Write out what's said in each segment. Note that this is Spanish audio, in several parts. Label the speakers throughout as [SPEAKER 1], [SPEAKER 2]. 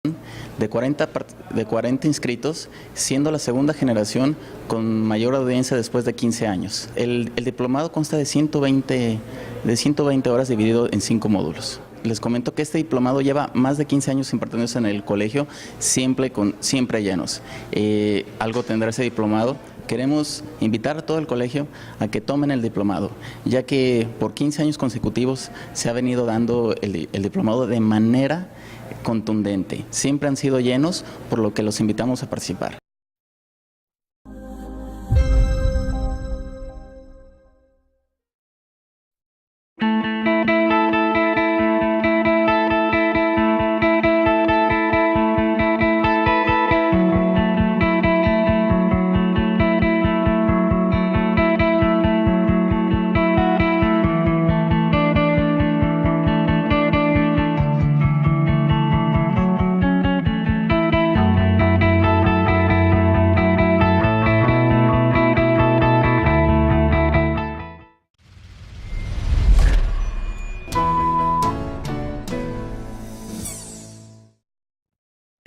[SPEAKER 1] de 40 inscritos, siendo la segunda generación con mayor audiencia después de 15 años. El diplomado consta de 120 horas dividido en 5 módulos. Les comento que este diplomado lleva más de 15 años impartiéndose en el colegio, siempre llenos. Algo tendrá ese diplomado. Queremos invitar a todo el colegio a que tomen el diplomado, ya que por 15 años consecutivos se ha venido dando el diplomado de manera contundente. Siempre han sido llenos, por lo que los invitamos a participar.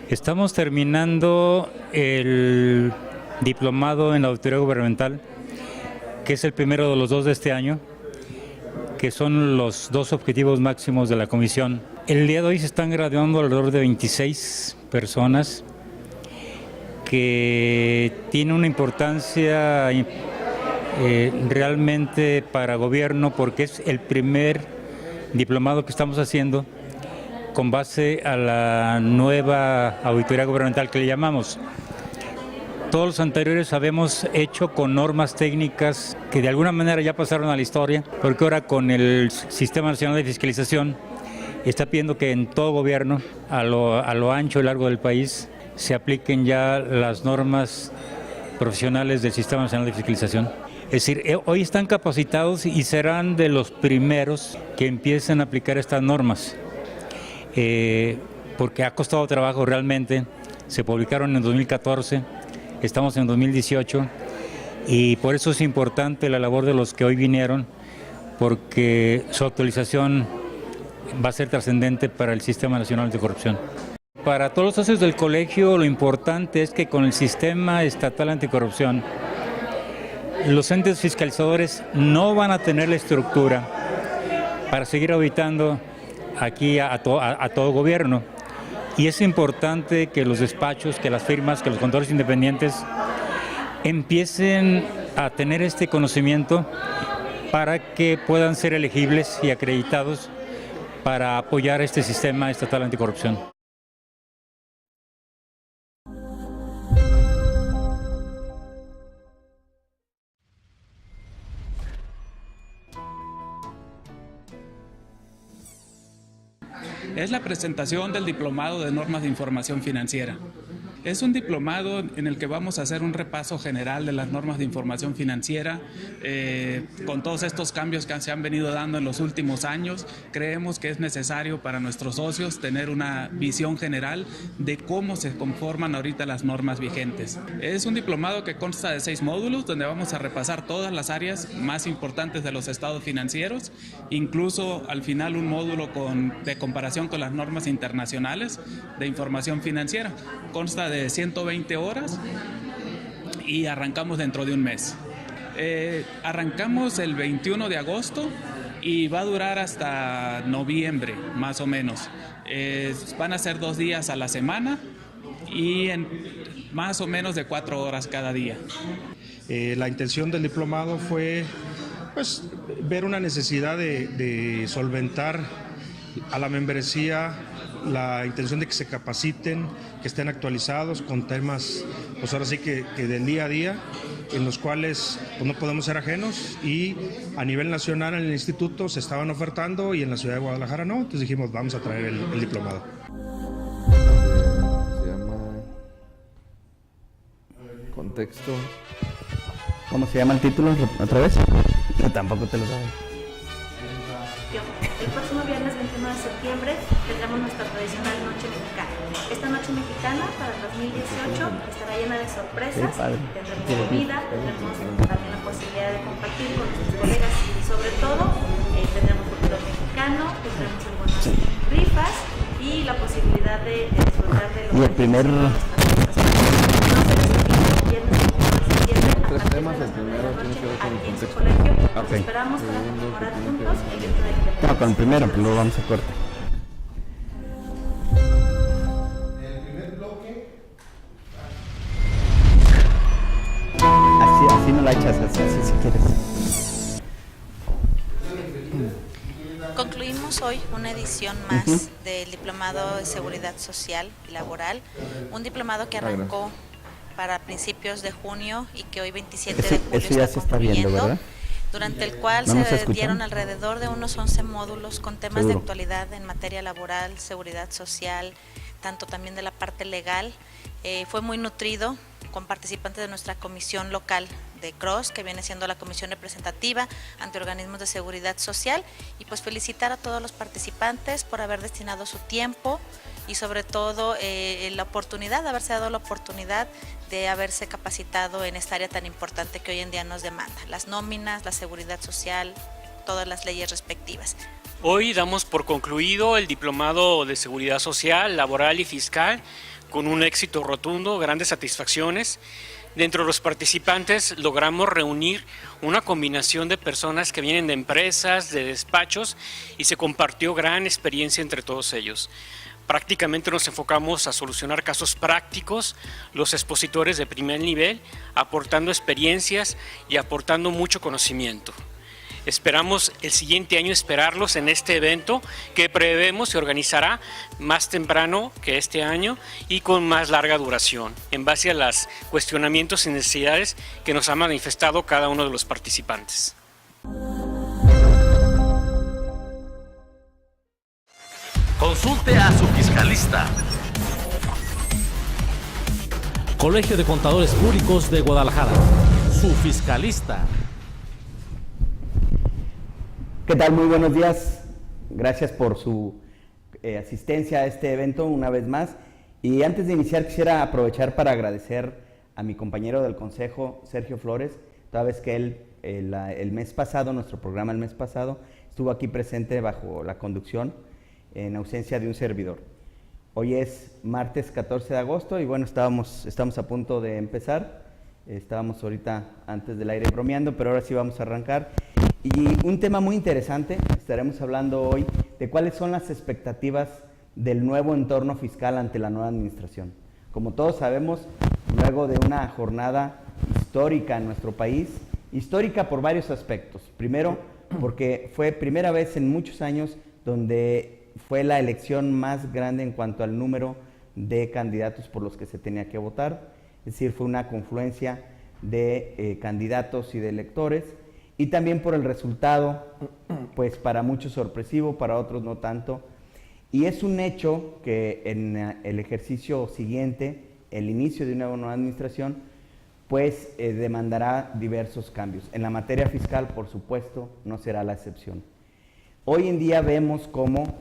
[SPEAKER 2] Estamos terminando el diplomado en la auditoría gubernamental, que es el primero de los 2 de este año, que son los 2 objetivos máximos de la comisión. El día de hoy se están graduando alrededor de 26 personas, que tiene una importancia realmente para gobierno, porque es el primer diplomado que estamos haciendo con base a la nueva auditoría gubernamental que le llamamos. Todos los anteriores habíamos hecho con normas técnicas que de alguna manera ya pasaron a la historia, porque ahora con el Sistema Nacional de Fiscalización está pidiendo que en todo gobierno, a lo ancho y largo del país, se apliquen ya las normas profesionales del Sistema Nacional de Fiscalización. Es decir, hoy están capacitados y serán de los primeros que empiecen a aplicar estas normas. Porque ha costado trabajo realmente. Se publicaron en 2014, estamos en 2018 y por eso es importante la labor de los que hoy vinieron, porque su actualización va a ser trascendente para el Sistema Nacional de Corrupción. Para todos los socios del colegio, lo importante es que con el Sistema Estatal Anticorrupción, los entes fiscalizadores no van a tener la estructura para seguir auditando aquí a todo gobierno, y es importante que los despachos, que las firmas, que los contadores independientes empiecen a tener este conocimiento para que puedan ser elegibles y acreditados para apoyar este sistema estatal anticorrupción.
[SPEAKER 3] Es la presentación del Diplomado de Normas de Información Financiera. Es un diplomado en el que vamos a hacer un repaso general de las normas de información financiera. Con todos estos cambios que se han venido dando en los últimos años, creemos que es necesario para nuestros socios tener una visión general de cómo se conforman ahorita las normas vigentes. Es un diplomado que consta de 6 módulos, donde vamos a repasar todas las áreas más importantes de los estados financieros, incluso al final un módulo de comparación con las normas internacionales de información financiera. Consta de 120 horas y arrancamos dentro de un mes. Arrancamos el 21 de agosto y va a durar hasta noviembre, más o menos. Van a ser 2 días a la semana y más o menos de 4 horas cada día.
[SPEAKER 4] La intención del diplomado fue ver una necesidad de solventar a la membresía, la intención de que se capaciten, que estén actualizados con temas, pues ahora sí que del día a día, en los cuales no podemos ser ajenos, y a nivel nacional en el instituto se estaban ofertando y en la ciudad de Guadalajara no, entonces dijimos vamos a traer el diplomado.
[SPEAKER 5] Se llama Contexto.
[SPEAKER 1] ¿Cómo se llama el título otra vez? Yo tampoco te lo sabes.
[SPEAKER 6] El próximo viernes 21 de septiembre tendremos nuestra tradicional Noche Mexicana. Esta Noche Mexicana para el 2018 estará llena de sorpresas, tendremos comida, tendremos también la posibilidad de compartir con nuestros colegas y sobre todo tendremos cultura mexicano, tendremos algunas rifas y la posibilidad de disfrutar de los
[SPEAKER 5] y el primer
[SPEAKER 6] no se les olvide, viernes 5 de septiembre a partir de las 9 de la noche aquí en su colegio. Los esperamos para conmemorar juntos el grito de independencia.
[SPEAKER 5] no, con el primero, pues luego vamos a corte. Así no la echas, así si quieres.
[SPEAKER 7] Concluimos hoy una edición más del Diplomado de Seguridad Social y Laboral, un diplomado que arrancó para principios de junio y que hoy 27 de julio
[SPEAKER 5] eso ya se está viendo, ¿verdad?
[SPEAKER 7] Durante el cual
[SPEAKER 5] ¿No
[SPEAKER 7] se dieron alrededor de unos 11 módulos con temas de actualidad en materia laboral, seguridad social, tanto también de la parte legal. Fue muy nutrido con participantes de nuestra comisión local de CROSS, que viene siendo la comisión representativa ante organismos de seguridad social, y pues felicitar a todos los participantes por haber destinado su tiempo y sobre todo la oportunidad, de haberse dado la oportunidad de haberse capacitado en esta área tan importante que hoy en día nos demanda, las nóminas, la seguridad social, todas las leyes respectivas.
[SPEAKER 8] Hoy damos por concluido el Diplomado de Seguridad Social, Laboral y Fiscal con un éxito rotundo, grandes satisfacciones. Dentro de los participantes logramos reunir una combinación de personas que vienen de empresas, de despachos, y se compartió gran experiencia entre todos ellos. Prácticamente nos enfocamos a solucionar casos prácticos, los expositores de primer nivel, aportando experiencias y aportando mucho conocimiento. Esperamos el siguiente año esperarlos en este evento que prevemos se organizará más temprano que este año y con más larga duración, en base a los cuestionamientos y necesidades que nos ha manifestado cada uno de los participantes.
[SPEAKER 9] Consulte a su fiscalista. Colegio de Contadores Públicos de Guadalajara. Su fiscalista.
[SPEAKER 5] ¿Qué tal? Muy buenos días. Gracias por su asistencia a este evento una vez más. Y antes de iniciar quisiera aprovechar para agradecer a mi compañero del Consejo, Sergio Flores, toda vez que él el mes pasado, nuestro programa el mes pasado, estuvo aquí presente bajo la conducción en ausencia de un servidor. Hoy es martes 14 de agosto y bueno, estamos a punto de empezar. Estábamos ahorita antes del aire bromeando, pero ahora sí vamos a arrancar. Y un tema muy interesante, estaremos hablando hoy de cuáles son las expectativas del nuevo entorno fiscal ante la nueva administración. Como todos sabemos, luego de una jornada histórica en nuestro país, histórica por varios aspectos. Primero, porque fue primera vez en muchos años donde fue la elección más grande en cuanto al número de candidatos por los que se tenía que votar, es decir, fue una confluencia de candidatos y de electores, y también por el resultado, pues para muchos sorpresivo, para otros no tanto. Y es un hecho que en el ejercicio siguiente, el inicio de una nueva administración, pues demandará diversos cambios. En la materia fiscal, por supuesto, no será la excepción. Hoy en día vemos cómo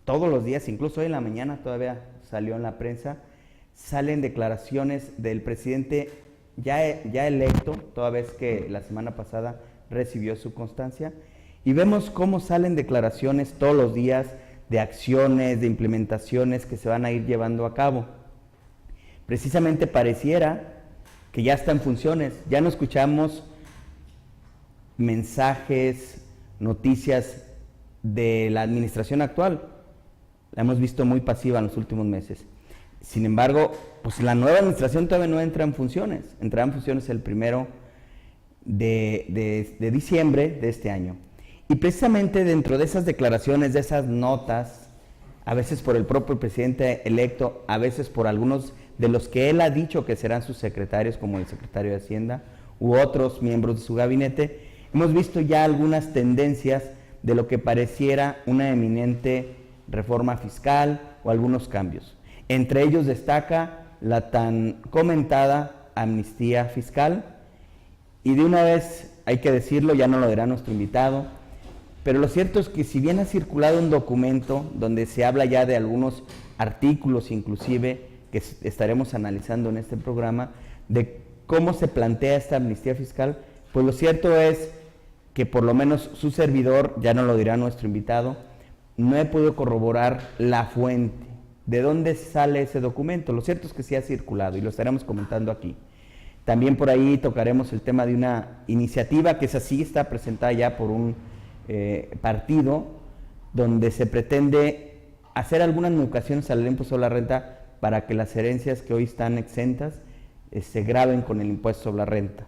[SPEAKER 5] todos los días, incluso hoy en la mañana todavía salió en la prensa, salen declaraciones del presidente ya electo, toda vez que la semana pasada recibió su constancia, y vemos cómo salen declaraciones todos los días de acciones, de implementaciones que se van a ir llevando a cabo. Precisamente pareciera que ya está en funciones, ya no escuchamos mensajes, noticias de la administración actual, la hemos visto muy pasiva en los últimos meses. Sin embargo, pues la nueva administración todavía no entra en funciones, entrará en funciones el 1 de diciembre de este año. Y precisamente dentro de esas declaraciones, de esas notas, a veces por el propio presidente electo, a veces por algunos de los que él ha dicho que serán sus secretarios, como el secretario de Hacienda, u otros miembros de su gabinete, hemos visto ya algunas tendencias de lo que pareciera una eminente reforma fiscal o algunos cambios. Entre ellos destaca la tan comentada amnistía fiscal, y de una vez hay que decirlo, ya no lo dirá nuestro invitado, pero lo cierto es que si bien ha circulado un documento donde se habla ya de algunos artículos inclusive que estaremos analizando en este programa, de cómo se plantea esta amnistía fiscal, pues lo cierto es que por lo menos su servidor, ya no lo dirá nuestro invitado, no he podido corroborar la fuente. ¿De dónde sale ese documento? Lo cierto es que sí ha circulado y lo estaremos comentando aquí. También por ahí tocaremos el tema de una iniciativa que es así, está presentada ya por un partido, donde se pretende hacer algunas modificaciones al impuesto sobre la renta para que las herencias que hoy están exentas se graven con el impuesto sobre la renta.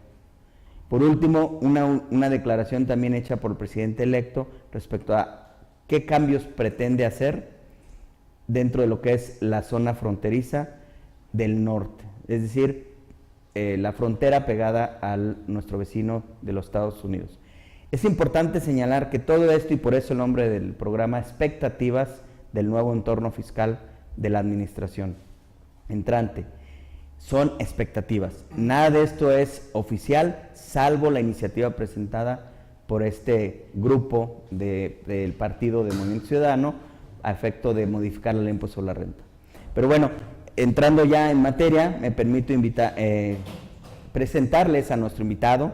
[SPEAKER 5] Por último, una declaración también hecha por el presidente electo respecto a qué cambios pretende hacer dentro de lo que es la zona fronteriza del norte, es decir, la frontera pegada a nuestro vecino de los Estados Unidos. Es importante señalar que todo esto, y por eso el nombre del programa, expectativas del nuevo entorno fiscal de la administración entrante, son expectativas. Nada de esto es oficial, salvo la iniciativa presentada por este grupo del Partido de Movimiento Ciudadano a efecto de modificar la ley de impuesto sobre la renta. Pero bueno, entrando ya en materia, me permito presentarles a nuestro invitado,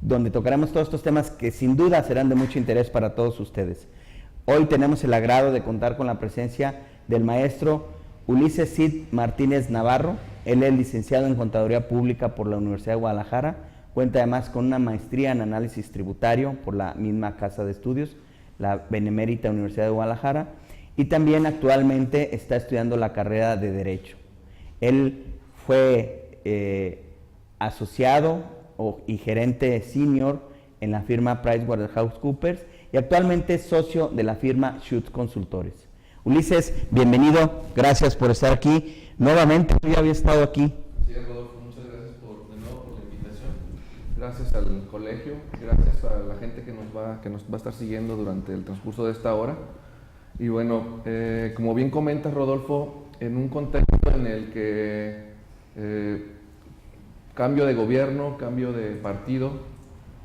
[SPEAKER 5] donde tocaremos todos estos temas que sin duda serán de mucho interés para todos ustedes. Hoy tenemos el agrado de contar con la presencia del maestro Ulises Cid Martínez Navarro. Él es licenciado en Contaduría Pública por la Universidad de Guadalajara, cuenta además con una maestría en Análisis Tributario por la misma Casa de Estudios, la Benemérita Universidad de Guadalajara, y también actualmente está estudiando la carrera de Derecho. Él fue asociado y gerente senior en la firma PricewaterhouseCoopers y actualmente es socio de la firma Schutz Consultores. Ulises, bienvenido, gracias por estar aquí. Nuevamente, tú ya habías estado aquí.
[SPEAKER 10] Sí, Rodolfo, muchas gracias de nuevo por la invitación. Gracias al colegio, gracias a la gente que nos va a estar siguiendo durante el transcurso de esta hora. Y bueno, como bien comentas, Rodolfo, en un contexto en el que cambio de gobierno, cambio de partido,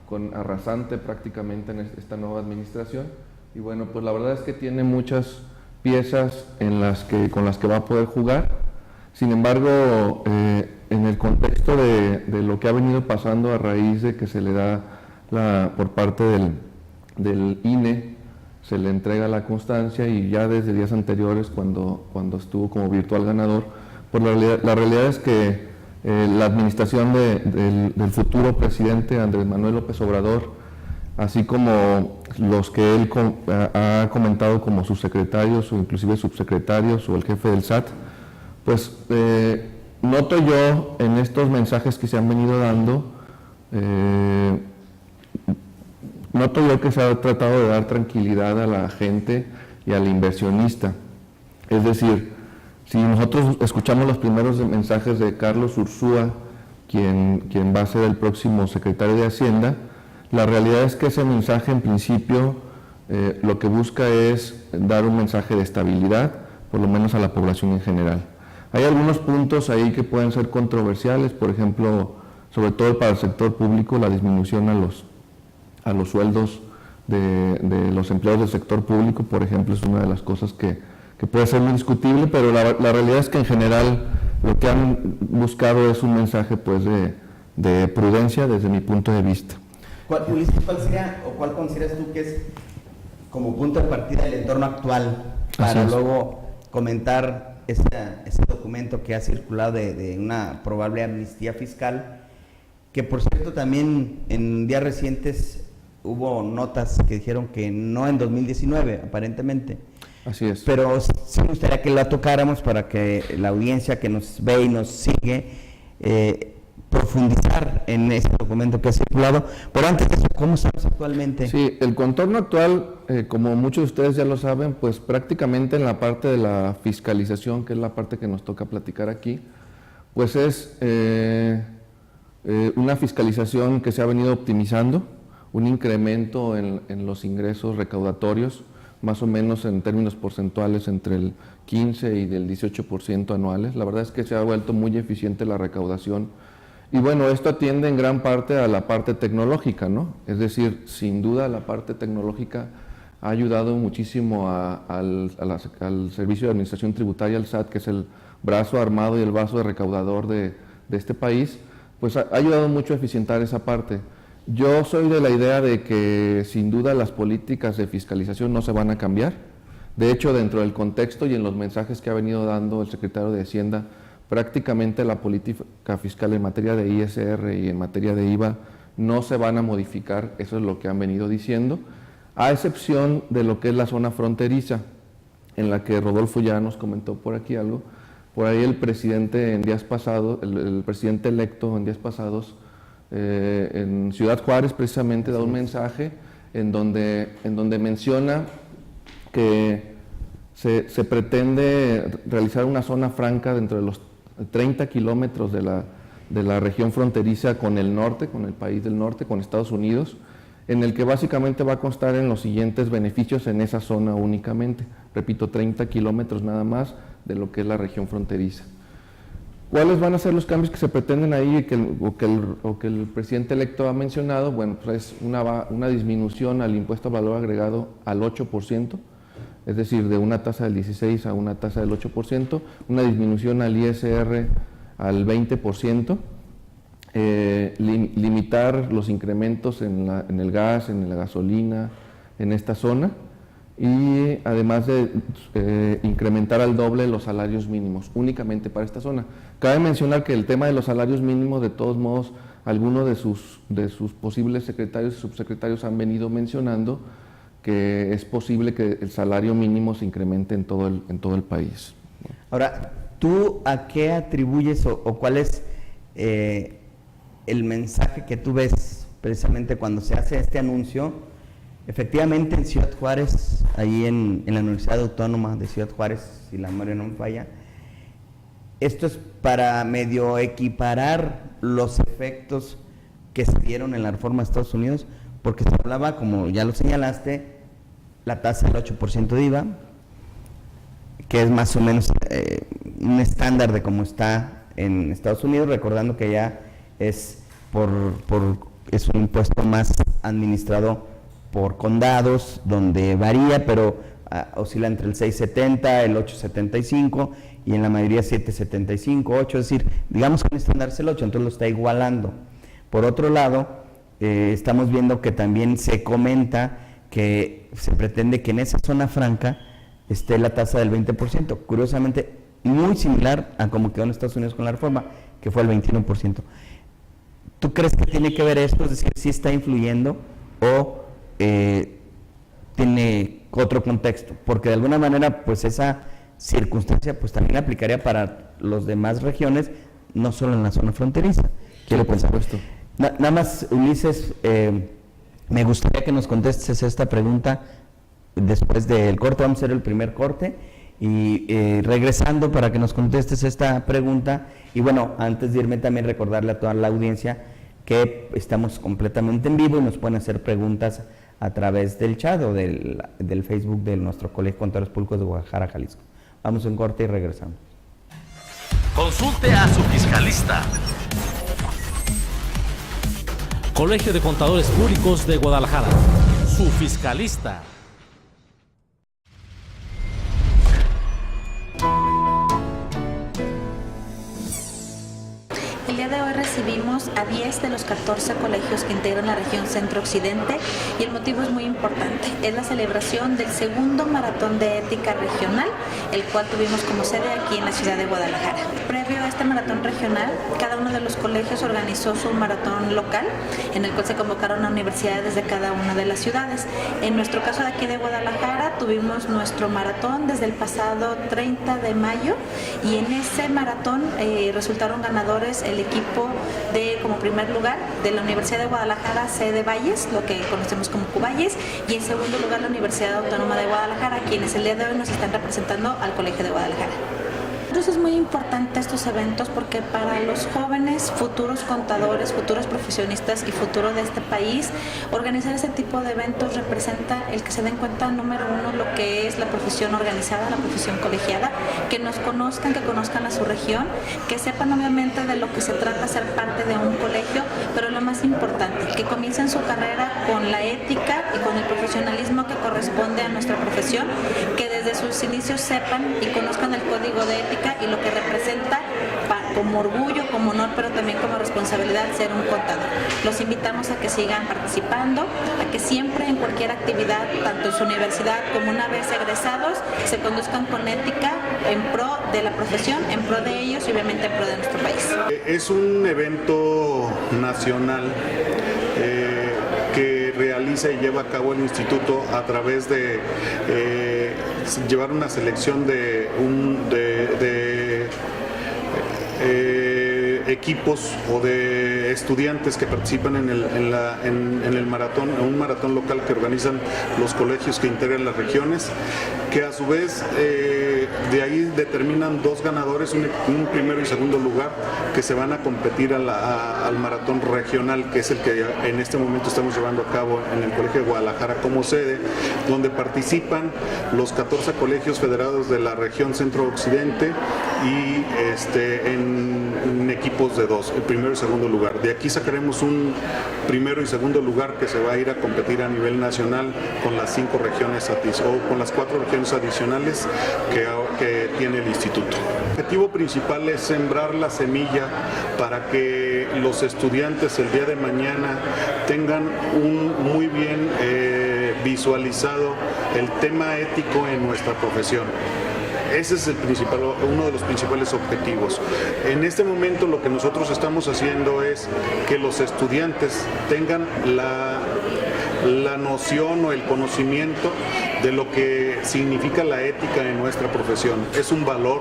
[SPEAKER 10] con arrasante prácticamente en esta nueva administración, y bueno, pues la verdad es que tiene muchas piezas con las que va a poder jugar. Sin embargo, en el contexto de lo que ha venido pasando a raíz de que se le da por parte del INE, se le entrega la constancia, y ya desde días anteriores, cuando estuvo como virtual ganador, pues la realidad es que la administración del futuro presidente Andrés Manuel López Obrador, así como los que él ha comentado como sus secretarios o inclusive subsecretarios o el jefe del SAT, pues noto yo en estos mensajes que se han venido dando, noto yo que se ha tratado de dar tranquilidad a la gente y al inversionista. Es decir, si nosotros escuchamos los primeros mensajes de Carlos Ursúa, quien va a ser el próximo secretario de Hacienda, la realidad es que ese mensaje en principio lo que busca es dar un mensaje de estabilidad, por lo menos a la población en general. Hay algunos puntos ahí que pueden ser controversiales, por ejemplo, sobre todo para el sector público, la disminución a los sueldos de los empleados del sector público, por ejemplo, es una de las cosas que puede ser muy discutible, pero la realidad es que en general lo que han buscado es un mensaje pues de prudencia desde mi punto de vista.
[SPEAKER 5] ¿Cuál sería o cuál consideras tú que es como punto de partida del entorno actual para luego comentar ese documento que ha circulado de una probable amnistía fiscal, que por cierto también en días recientes hubo notas que dijeron que no en 2019 aparentemente?
[SPEAKER 10] Así es.
[SPEAKER 5] Pero sí me gustaría que la tocáramos para que la audiencia que nos ve y nos sigue profundizar en ese documento que ha circulado. Pero antes de eso, ¿cómo estamos actualmente?
[SPEAKER 10] Sí, el contorno actual, como muchos de ustedes ya lo saben, pues prácticamente en la parte de la fiscalización, que es la parte que nos toca platicar aquí, pues es una fiscalización que se ha venido optimizando, un incremento en los ingresos recaudatorios, más o menos en términos porcentuales entre el 15 y del 18% anuales. La verdad es que se ha vuelto muy eficiente la recaudación. Y bueno, esto atiende en gran parte a la parte tecnológica, ¿no? Es decir, sin duda la parte tecnológica ha ayudado muchísimo al Servicio de Administración Tributaria, al SAT, que es el brazo armado y el brazo recaudador de este país, pues ha ayudado mucho a eficientar esa parte. Yo soy de la idea de que sin duda las políticas de fiscalización no se van a cambiar. De hecho, dentro del contexto y en los mensajes que ha venido dando el secretario de Hacienda, prácticamente la política fiscal en materia de ISR y en materia de IVA no se van a modificar, eso es lo que han venido diciendo, a excepción de lo que es la zona fronteriza, en la que Rodolfo ya nos comentó por aquí algo. Por ahí el presidente en días pasados, el presidente electo en días pasados, en Ciudad Juárez precisamente da un mensaje en donde menciona que se pretende realizar una zona franca dentro de los 30 kilómetros de la región fronteriza con el norte, con el país del norte, con Estados Unidos, en el que básicamente va a constar en los siguientes beneficios en esa zona únicamente. Repito, 30 kilómetros nada más de lo que es la región fronteriza. ¿Cuáles van a ser los cambios que se pretenden ahí o que el presidente electo ha mencionado? Bueno, pues es una disminución al impuesto al valor agregado al 8%, es decir, de una tasa del 16 a una tasa del 8%, una disminución al ISR al 20%, limitar los incrementos en el gas, en la gasolina, en esta zona, y además de incrementar al doble los salarios mínimos, únicamente para esta zona. Cabe mencionar que el tema de los salarios mínimos, de todos modos, algunos de sus posibles secretarios y subsecretarios han venido mencionando que es posible que el salario mínimo se incremente en todo el país.
[SPEAKER 5] Ahora, ¿tú a qué atribuyes o cuál es el mensaje que tú ves precisamente cuando se hace este anuncio? Efectivamente, en Ciudad Juárez, ahí en la Universidad Autónoma de Ciudad Juárez, si la memoria no me falla, esto es para medio equiparar los efectos que se dieron en la reforma de Estados Unidos, porque se hablaba, como ya lo señalaste, la tasa del 8% de IVA, que es más o menos un estándar de cómo está en Estados Unidos, recordando que ya es es un impuesto más administrado por condados, donde varía, pero oscila entre el 6.70, el 8.75 y en la mayoría 7.75, 8, es decir, digamos que un estándar es el 8, entonces lo está igualando. Por otro lado, estamos viendo que también se comenta que se pretende que en esa zona franca esté la tasa del 20%, curiosamente muy similar a como quedó en Estados Unidos con la reforma, que fue el 21%. ¿Tú crees que tiene que ver esto? Es decir, ¿sí está influyendo o tiene otro contexto? Porque de alguna manera, pues esa circunstancia pues también aplicaría para las demás regiones, no solo en la zona fronteriza. Quiero pensar esto. Nada más, Ulises, me gustaría que nos contestes esta pregunta después del corte. Vamos a hacer el primer corte y regresando para que nos contestes esta pregunta. Y bueno, antes de irme también recordarle a toda la audiencia que estamos completamente en vivo y nos pueden hacer preguntas a través del chat o del Facebook de nuestro Colegio de Contadores Públicos de Guadalajara, Jalisco. Vamos a un corte y regresamos.
[SPEAKER 9] Consulte a su fiscalista. Colegio de Contadores Públicos de Guadalajara. Su fiscalista.
[SPEAKER 7] El día de hoy recibimos a 10 de los 14 colegios que integran la región centro-occidente y el motivo es muy importante. Es la celebración del segundo maratón de ética regional, el cual tuvimos como sede aquí en la ciudad de Guadalajara. Previo a este maratón regional, cada uno de los colegios organizó su maratón local, en el cual se convocaron a universidades de cada una de las ciudades. En nuestro caso de aquí de Guadalajara, tuvimos nuestro maratón desde el pasado 30 de mayo y en ese maratón resultaron ganadores el equipo como primer lugar de la Universidad de Guadalajara, sede Valles, lo que conocemos como Cuballes, y en segundo lugar la Universidad Autónoma de Guadalajara, quienes el día de hoy nos están representando al Colegio de Guadalajara. Entonces es muy importante estos eventos porque para los jóvenes, futuros contadores, futuros profesionistas y futuro de este país, organizar ese tipo de eventos representa el que se den cuenta, número uno, lo que es la profesión organizada, la profesión colegiada, que nos conozcan, que conozcan a su región, que sepan obviamente de lo que se trata ser parte de un colegio, pero lo más importante, que comiencen su carrera con la ética y con el profesionalismo que corresponde a nuestra profesión, que desde sus inicios sepan y conozcan el código de ética y lo que representa como orgullo, como honor, pero también como responsabilidad ser un contador. Los invitamos a que sigan participando, a que siempre en cualquier actividad, tanto en su universidad como una vez egresados, se conduzcan con ética en pro de la profesión, en pro de ellos y obviamente en pro de nuestro país.
[SPEAKER 11] Es un evento nacional que realiza y lleva a cabo el instituto a través de llevar una selección de equipos o de estudiantes que participan en el maratón, en un maratón local que organizan los colegios que integran las regiones, que a su vez de ahí determinan dos ganadores, un primero y segundo lugar, que se van a competir al maratón regional, que es el que en este momento estamos llevando a cabo en el Colegio de Guadalajara como sede, donde participan los 14 colegios federados de la región centro-occidente y en equipos de dos, el primero y segundo lugar. De aquí sacaremos un primero y segundo lugar que se va a ir a competir a nivel nacional con las 5 regiones o con las 4 regiones adicionales que tiene el instituto. El objetivo principal es sembrar la semilla para que los estudiantes el día de mañana tengan muy bien visualizado el tema ético en nuestra profesión. Ese es uno de los principales objetivos. En este momento lo que nosotros estamos haciendo es que los estudiantes tengan la noción o el conocimiento de lo que significa la ética en nuestra profesión. Es un valor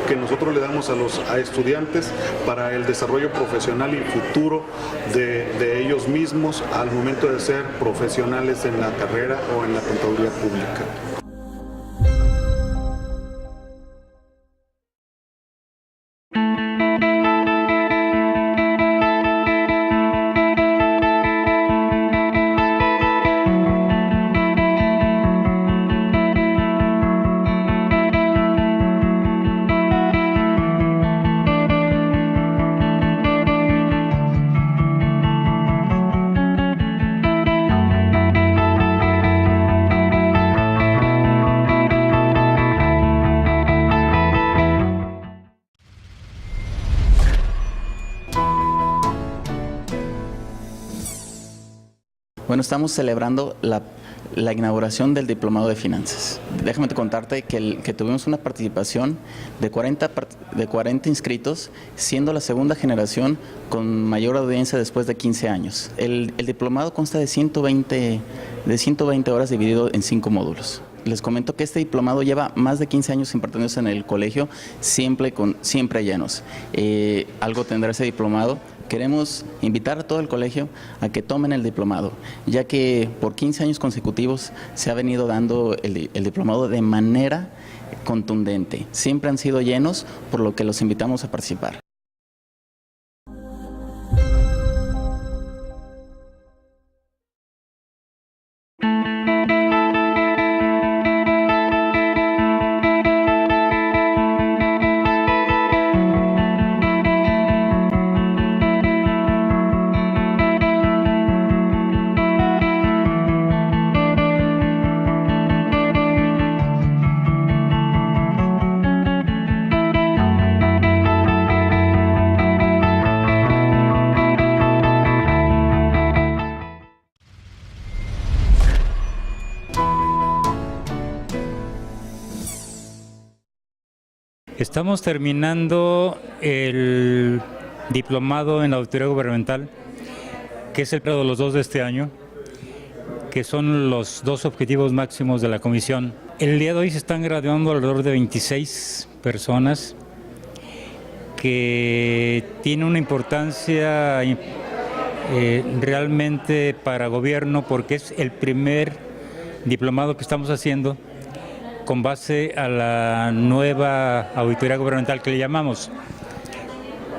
[SPEAKER 11] que nosotros le damos a estudiantes para el desarrollo profesional y futuro de ellos mismos al momento de ser profesionales en la carrera o en la contaduría pública.
[SPEAKER 1] Bueno, estamos celebrando la inauguración del Diplomado de Finanzas. Déjame contarte que tuvimos una participación de 40 inscritos, siendo la segunda generación con mayor audiencia después de 15 años. El diplomado consta de 120 horas dividido en 5 módulos. Les comento que este diplomado lleva más de 15 años impartiéndose en el colegio, siempre llenos. Algo tendrá ese diplomado. Queremos invitar a todo el colegio a que tomen el diplomado, ya que por 15 años consecutivos se ha venido dando el diplomado de manera contundente. Siempre han sido llenos, por lo que los invitamos a participar.
[SPEAKER 2] Estamos terminando el diplomado en la auditoría gubernamental, que es el primero de los 2 de este año, que son los 2 objetivos máximos de la comisión. El día de hoy se están graduando alrededor de 26 personas, que tiene una importancia realmente para gobierno, porque es el primer diplomado que estamos haciendo con base a la nueva auditoría gubernamental que le llamamos.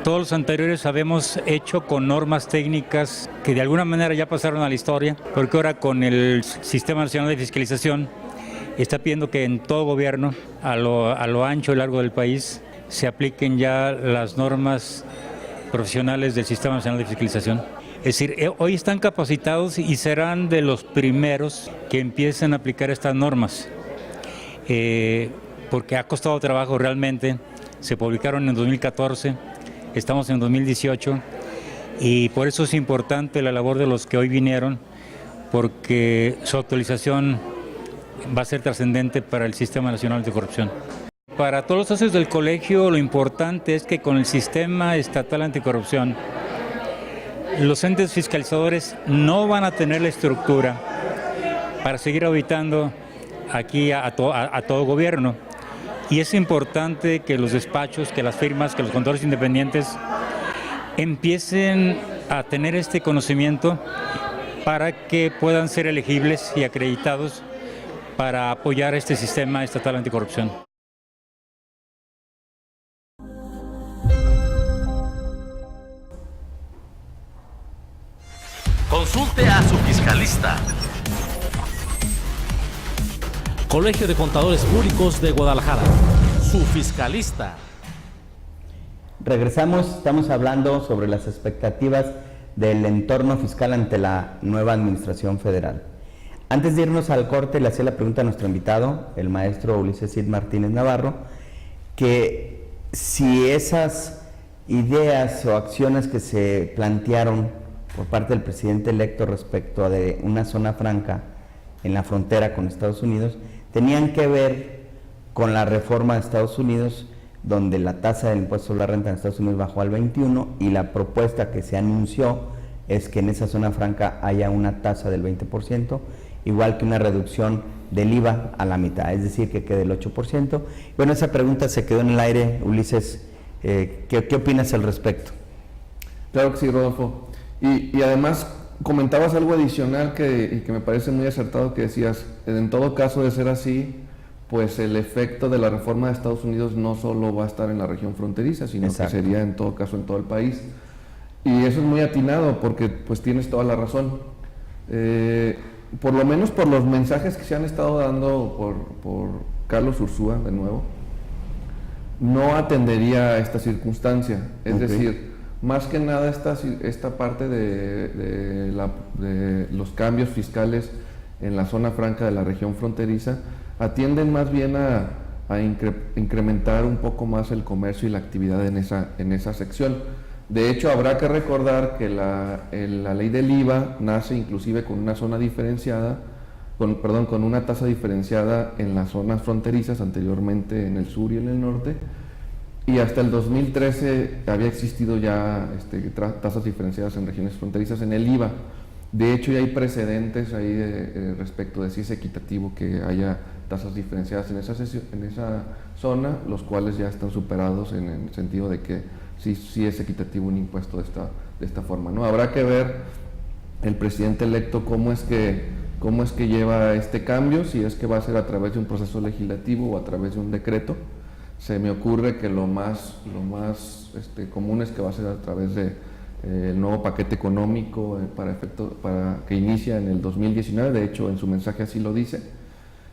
[SPEAKER 2] Todos los anteriores habíamos hecho con normas técnicas que de alguna manera ya pasaron a la historia, porque ahora con el Sistema Nacional de Fiscalización está pidiendo que en todo gobierno, a lo ancho y largo del país, se apliquen ya las normas profesionales del Sistema Nacional de Fiscalización. Es decir, hoy están capacitados y serán de los primeros que empiecen a aplicar estas normas. Porque ha costado trabajo realmente. Se publicaron en 2014, estamos en 2018 y por eso es importante la labor de los que hoy vinieron, porque su actualización va a ser trascendente para el Sistema Nacional de Corrupción. Para todos los socios del colegio, lo importante es que con el Sistema Estatal Anticorrupción, los entes fiscalizadores no van a tener la estructura para seguir auditando aquí a todo gobierno. Y es importante que los despachos, que las firmas, que los contadores independientes empiecen a tener este conocimiento para que puedan ser elegibles y acreditados para apoyar este Sistema Estatal Anticorrupción.
[SPEAKER 9] Consulte a su fiscalista. Colegio de Contadores Públicos de Guadalajara, su fiscalista.
[SPEAKER 5] Regresamos, estamos hablando sobre las expectativas del entorno fiscal ante la nueva administración federal. Antes de irnos al corte, le hacía la pregunta a nuestro invitado, el maestro Ulises Cid Martínez Navarro, que si esas ideas o acciones que se plantearon por parte del presidente electo respecto a de una zona franca en la frontera con Estados Unidos, tenían que ver con la reforma de Estados Unidos, donde la tasa del impuesto sobre la renta en Estados Unidos bajó al 21%, y la propuesta que se anunció es que en esa zona franca haya una tasa del 20%, igual que una reducción del IVA a la mitad, es decir, que quede el 8%. Bueno, esa pregunta se quedó en el aire, Ulises, ¿qué opinas al respecto?
[SPEAKER 10] Claro que sí, Rodolfo. Y además comentabas algo adicional que me parece muy acertado, que decías, en todo caso de ser así, pues el efecto de la reforma de Estados Unidos no solo va a estar en la región fronteriza, sino Exacto. que sería en todo caso en todo el país. Y eso es muy atinado porque pues tienes toda la razón. Por lo menos por los mensajes que se han estado dando por Carlos Ursúa, de nuevo, no atendería a esta circunstancia. Es decir, más que nada esta parte de los cambios fiscales en la zona franca de la región fronteriza atienden más bien a incrementar un poco más el comercio y la actividad en esa sección. De hecho, habrá que recordar que la ley del IVA nace inclusive con una zona diferenciada, con una tasa diferenciada en las zonas fronterizas, anteriormente en el sur y en el norte, y hasta el 2013 había existido ya tasas diferenciadas en regiones fronterizas en el IVA. De hecho, ya hay precedentes ahí respecto de si es equitativo que haya tasas diferenciadas en esa zona, los cuales ya están superados en el sentido de que sí es equitativo un impuesto de esta forma, ¿no? Habrá que ver el presidente electo cómo es que lleva este cambio, si es que va a ser a través de un proceso legislativo o a través de un decreto. Se me ocurre que lo más común es que va a ser a través de el nuevo paquete económico para que inicia en el 2019, de hecho en su mensaje así lo dice,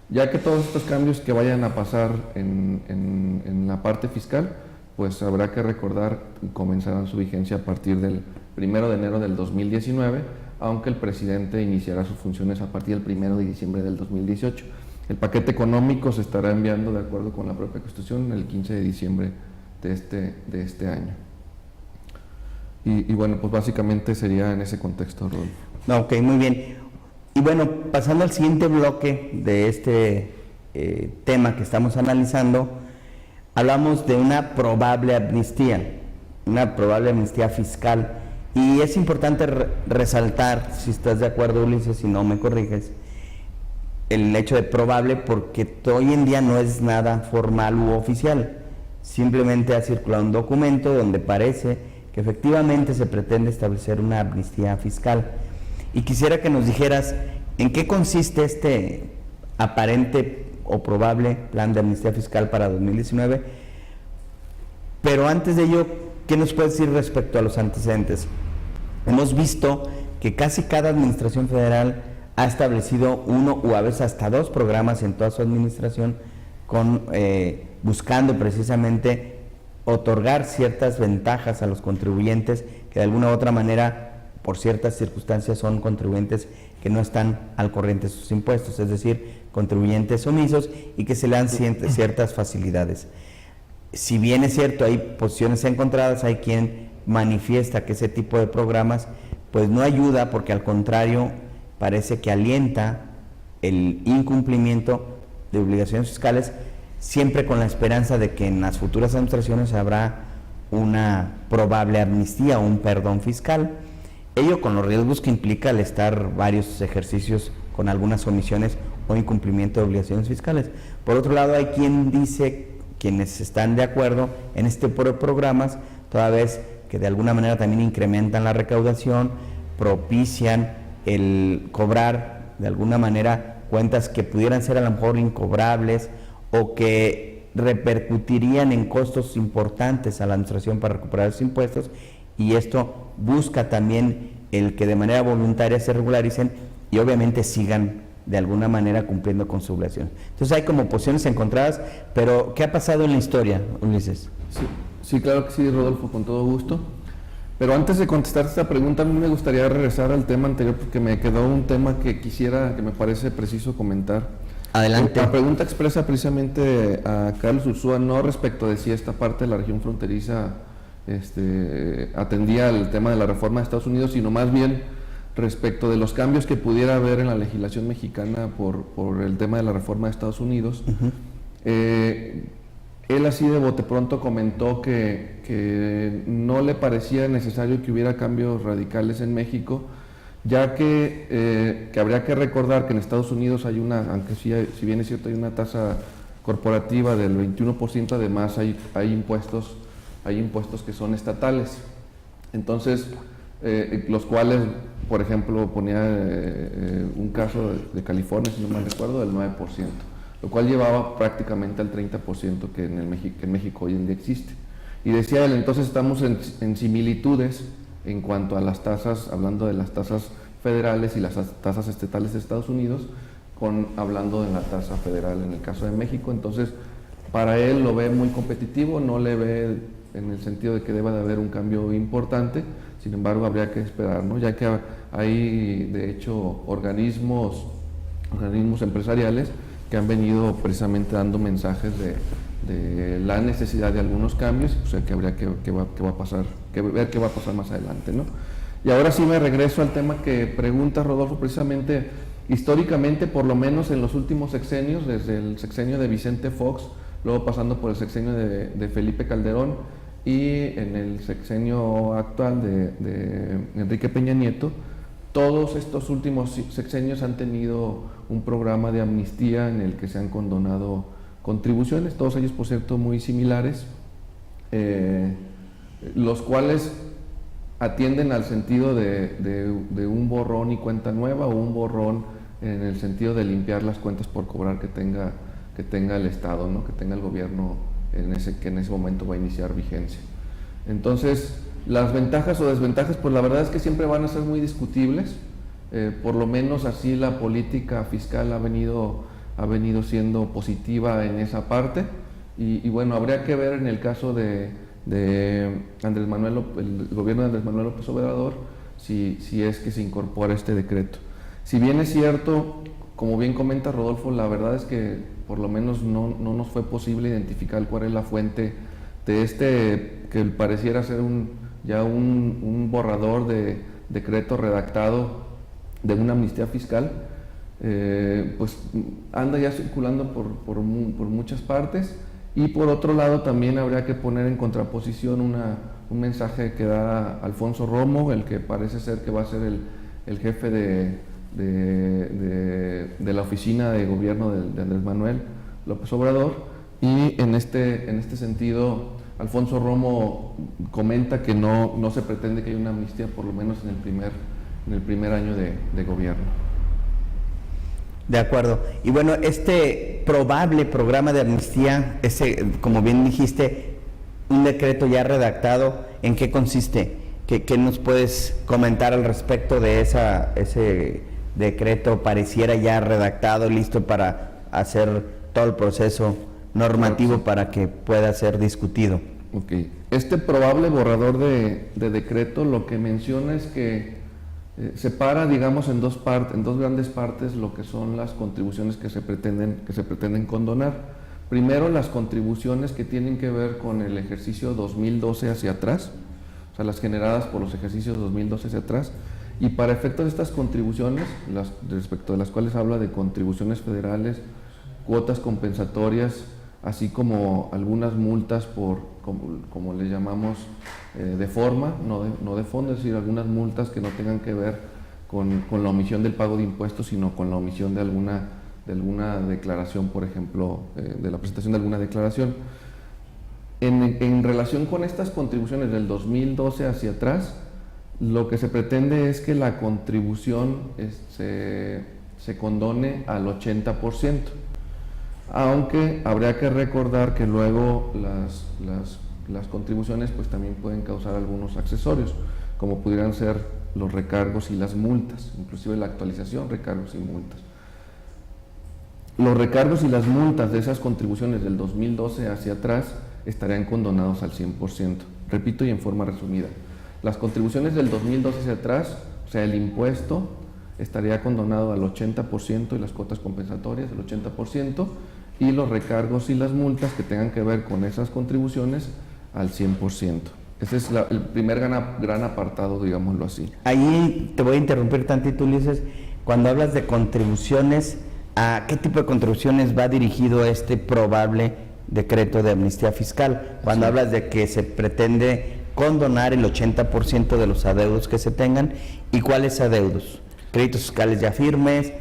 [SPEAKER 10] ya que todos estos cambios que vayan a pasar en la parte fiscal, pues habrá que recordar y comenzarán su vigencia a partir del 1 de enero del 2019, aunque el presidente iniciará sus funciones a partir del 1 de diciembre del 2018. El paquete económico se estará enviando de acuerdo con la propia Constitución el 15 de diciembre de este año. Y bueno, pues básicamente sería en ese contexto, Rodolfo.
[SPEAKER 5] Ok, muy bien. Y bueno, pasando al siguiente bloque de este tema que estamos analizando, hablamos de una probable amnistía fiscal. Y es importante resaltar, si estás de acuerdo, Ulises, si no me corriges, el hecho de probable, porque hoy en día no es nada formal u oficial. Simplemente ha circulado un documento donde parece que efectivamente se pretende establecer una amnistía fiscal. Y quisiera que nos dijeras en qué consiste este aparente o probable plan de amnistía fiscal para 2019. Pero antes de ello, ¿qué nos puedes decir respecto a los antecedentes? Hemos visto que casi cada administración federal ha establecido uno o a veces hasta dos programas en toda su administración buscando precisamente otorgar ciertas ventajas a los contribuyentes que de alguna u otra manera, por ciertas circunstancias, son contribuyentes que no están al corriente de sus impuestos, es decir, contribuyentes omisos, y que se le dan ciertas facilidades. si bien es cierto, hay posiciones encontradas, hay quien manifiesta que ese tipo de programas pues no ayuda, porque al contrario parece que alienta el incumplimiento de obligaciones fiscales, siempre con la esperanza de que en las futuras administraciones habrá una probable amnistía o un perdón fiscal. Ello con los riesgos que implica el estar varios ejercicios con algunas omisiones o incumplimiento de obligaciones fiscales. Por otro lado, hay quien dice, quienes están de acuerdo en este tipo de programas, toda vez que de alguna manera también incrementan la recaudación, propician el cobrar de alguna manera cuentas que pudieran ser a lo mejor incobrables o que repercutirían en costos importantes a la administración para recuperar los impuestos, y esto busca también el que de manera voluntaria se regularicen y obviamente sigan de alguna manera cumpliendo con su obligación. Entonces hay como posiciones encontradas, pero ¿qué ha pasado en la historia, Ulises?
[SPEAKER 10] Sí, claro que sí, Rodolfo, con todo gusto. Pero antes de contestar esta pregunta, a mí me gustaría regresar al tema anterior, porque me quedó un tema que me parece preciso comentar.
[SPEAKER 5] Adelante.
[SPEAKER 10] La pregunta expresa precisamente a Carlos Ursúa, no respecto de si esta parte de la región fronteriza atendía al tema de la reforma de Estados Unidos, sino más bien respecto de los cambios que pudiera haber en la legislación mexicana por el tema de la reforma de Estados Unidos. Él así de bote pronto comentó que no le parecía necesario que hubiera cambios radicales en México, ya que habría que recordar que en Estados Unidos hay una, aunque si bien es cierto hay una tasa corporativa del 21%, además hay impuestos que son estatales. Entonces, los cuales, por ejemplo, ponía un caso de California, si no mal recuerdo, del 9%. Lo cual llevaba prácticamente al 30% que en México hoy en día existe. Y decía él, entonces estamos en similitudes en cuanto a las tasas, hablando de las tasas federales y las tasas estatales de Estados Unidos, hablando de la tasa federal en el caso de México. Entonces, para él lo ve muy competitivo, no le ve en el sentido de que deba de haber un cambio importante. Sin embargo, habría que esperar, ¿no? Ya que hay, de hecho, organismos empresariales que han venido precisamente dando mensajes de la necesidad de algunos cambios, o sea que habría que ver qué va a pasar más adelante, ¿no? Y ahora sí me regreso al tema que pregunta Rodolfo, precisamente históricamente, por lo menos en los últimos sexenios, desde el sexenio de Vicente Fox, luego pasando por el sexenio de Felipe Calderón y en el sexenio actual de Enrique Peña Nieto, todos estos últimos sexenios han tenido un programa de amnistía en el que se han condonado contribuciones, todos ellos por cierto muy similares, los cuales atienden al sentido de un borrón y cuenta nueva, o un borrón en el sentido de limpiar las cuentas por cobrar que tenga el Estado, ¿no? Que tenga el gobierno que en ese momento va a iniciar vigencia. Entonces, las ventajas o desventajas, pues la verdad es que siempre van a ser muy discutibles. Por lo menos así la política fiscal ha venido siendo positiva en esa parte, y bueno, habría que ver en el caso de Andrés Manuel, el gobierno de Andrés Manuel López Obrador, si es que se incorpora este decreto. Si bien es cierto, como bien comenta Rodolfo, la verdad es que por lo menos no nos fue posible identificar cuál es la fuente de que pareciera ser ya un borrador de decreto redactado de una amnistía fiscal, pues anda ya circulando por muchas partes. Y por otro lado también habría que poner en contraposición un mensaje que da Alfonso Romo, el que parece ser que va a ser el jefe de la oficina de gobierno de Andrés Manuel López Obrador, y en este sentido Alfonso Romo comenta que no se pretende que haya una amnistía, por lo menos en el primer año de gobierno.
[SPEAKER 5] De acuerdo. Y bueno, este probable programa de amnistía, como bien dijiste, un decreto ya redactado, ¿en qué consiste? ¿Qué nos puedes comentar al respecto de ese decreto? Pareciera ya redactado, listo para hacer todo el proceso normativo para que pueda ser discutido.
[SPEAKER 10] Ok. Este probable borrador de decreto lo que menciona es que separa, digamos, en dos grandes partes lo que son las contribuciones que se pretenden condonar. Primero, las contribuciones que tienen que ver con el ejercicio 2012 hacia atrás, o sea, las generadas por los ejercicios 2012 hacia atrás, y para efectos de estas contribuciones, respecto de las cuales habla de contribuciones federales, cuotas compensatorias, así como algunas multas por, como le llamamos, de forma, no de fondo, es decir, algunas multas que no tengan que ver con la omisión del pago de impuestos, sino con la omisión de alguna declaración, por ejemplo, de la presentación de alguna declaración. En relación con estas contribuciones del 2012 hacia atrás, lo que se pretende es que la contribución se condone al 80%, aunque habría que recordar que luego las contribuciones pues también pueden causar algunos accesorios, como pudieran ser los recargos y las multas, inclusive la actualización, recargos y multas. Los recargos y las multas de esas contribuciones del 2012 hacia atrás estarían condonados al 100%. Repito y en forma resumida. Las contribuciones del 2012 hacia atrás, o sea, el impuesto estaría condonado al 80% y las cuotas compensatorias al 80%, y los recargos y las multas que tengan que ver con esas contribuciones al 100%. Ese es el primer gran apartado, digámoslo así.
[SPEAKER 5] Ahí te voy a interrumpir tantito, Ulises. Cuando hablas de contribuciones, ¿a qué tipo de contribuciones va dirigido este probable decreto de amnistía fiscal? Cuando hablas de que se pretende condonar el 80% de los adeudos que se tengan, ¿y cuáles adeudos? Créditos fiscales ya firmes,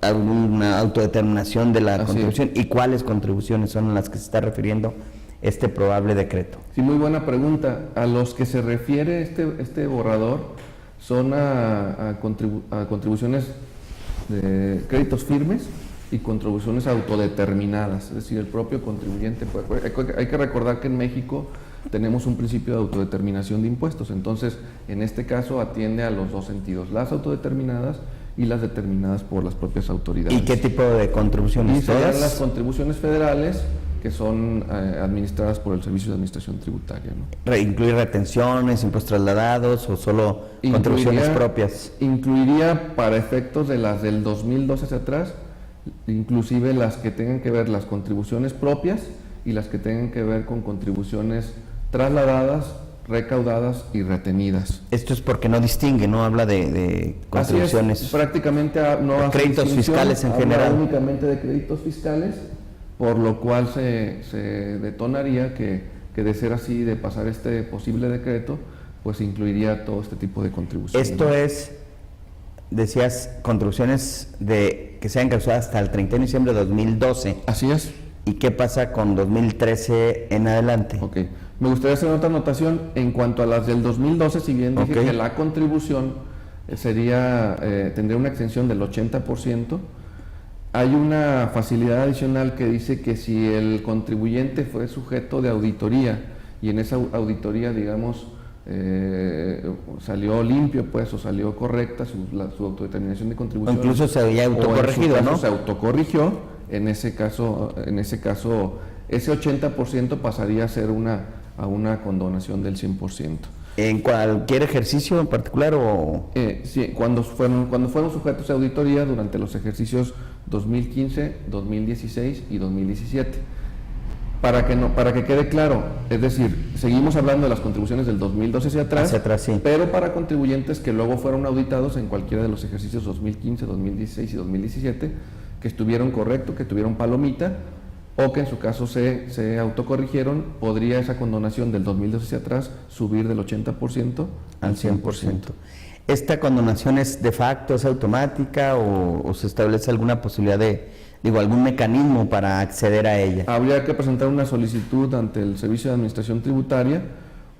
[SPEAKER 5] alguna autodeterminación de la contribución, ¿y cuáles contribuciones son las que se está refiriendo este probable decreto?
[SPEAKER 10] Sí, muy buena pregunta. A los que se refiere este borrador son a contribuciones de créditos firmes y contribuciones autodeterminadas, es decir, el propio contribuyente. Hay que recordar que en México tenemos un principio de autodeterminación de impuestos, entonces en este caso atiende a los dos sentidos, las autodeterminadas y las determinadas por las propias autoridades.
[SPEAKER 5] ¿Y qué tipo de contribuciones?
[SPEAKER 10] Y serían las contribuciones federales, que son administradas por el Servicio de Administración Tributaria, ¿no?
[SPEAKER 5] ¿Incluir retenciones, impuestos trasladados o solo contribuciones propias?
[SPEAKER 10] Incluiría, para efectos de las del 2012 hacia atrás, inclusive las que tengan que ver las contribuciones propias y las que tengan que ver con contribuciones trasladadas, recaudadas y retenidas.
[SPEAKER 5] Esto es porque no distingue, no habla de contribuciones.
[SPEAKER 10] Así es, prácticamente no hace
[SPEAKER 5] créditos fiscales en general.
[SPEAKER 10] Únicamente de créditos fiscales, por lo cual se detonaría que de ser así, de pasar este posible decreto, pues incluiría todo este tipo de contribuciones.
[SPEAKER 5] Esto es, decías, contribuciones que sean causadas hasta el 30 de diciembre de 2012.
[SPEAKER 10] Así es.
[SPEAKER 5] ¿Y qué pasa con 2013 en adelante?
[SPEAKER 10] Ok, me gustaría hacer otra anotación en cuanto a las del 2012, si bien dije que la contribución tendría una exención del 80%, hay una facilidad adicional que dice que si el contribuyente fue sujeto de auditoría y en esa auditoría, digamos, salió limpio, pues, o salió correcta su autodeterminación de contribución.
[SPEAKER 5] O incluso se había autocorregido, ¿no?
[SPEAKER 10] Se autocorrigió. En ese caso, ese 80% pasaría a ser a una condonación del 100%.
[SPEAKER 5] ¿En cualquier ejercicio en particular o...?
[SPEAKER 10] Sí, cuando fueron sujetos a auditoría durante los ejercicios 2015, 2016 y 2017. Para que quede claro, es decir, seguimos hablando de las contribuciones del 2012 hacia atrás,
[SPEAKER 5] sí.
[SPEAKER 10] Pero para contribuyentes que luego fueron auditados en cualquiera de los ejercicios 2015, 2016 y 2017, que estuvieron correctos, que tuvieron palomita, o que en su caso se autocorrigieron, podría esa condonación del 2012 hacia atrás subir del 80%
[SPEAKER 5] al 100%. ¿Esta condonación es de facto, es automática o se establece alguna posibilidad algún mecanismo para acceder a ella?
[SPEAKER 10] Habría que presentar una solicitud ante el Servicio de Administración Tributaria,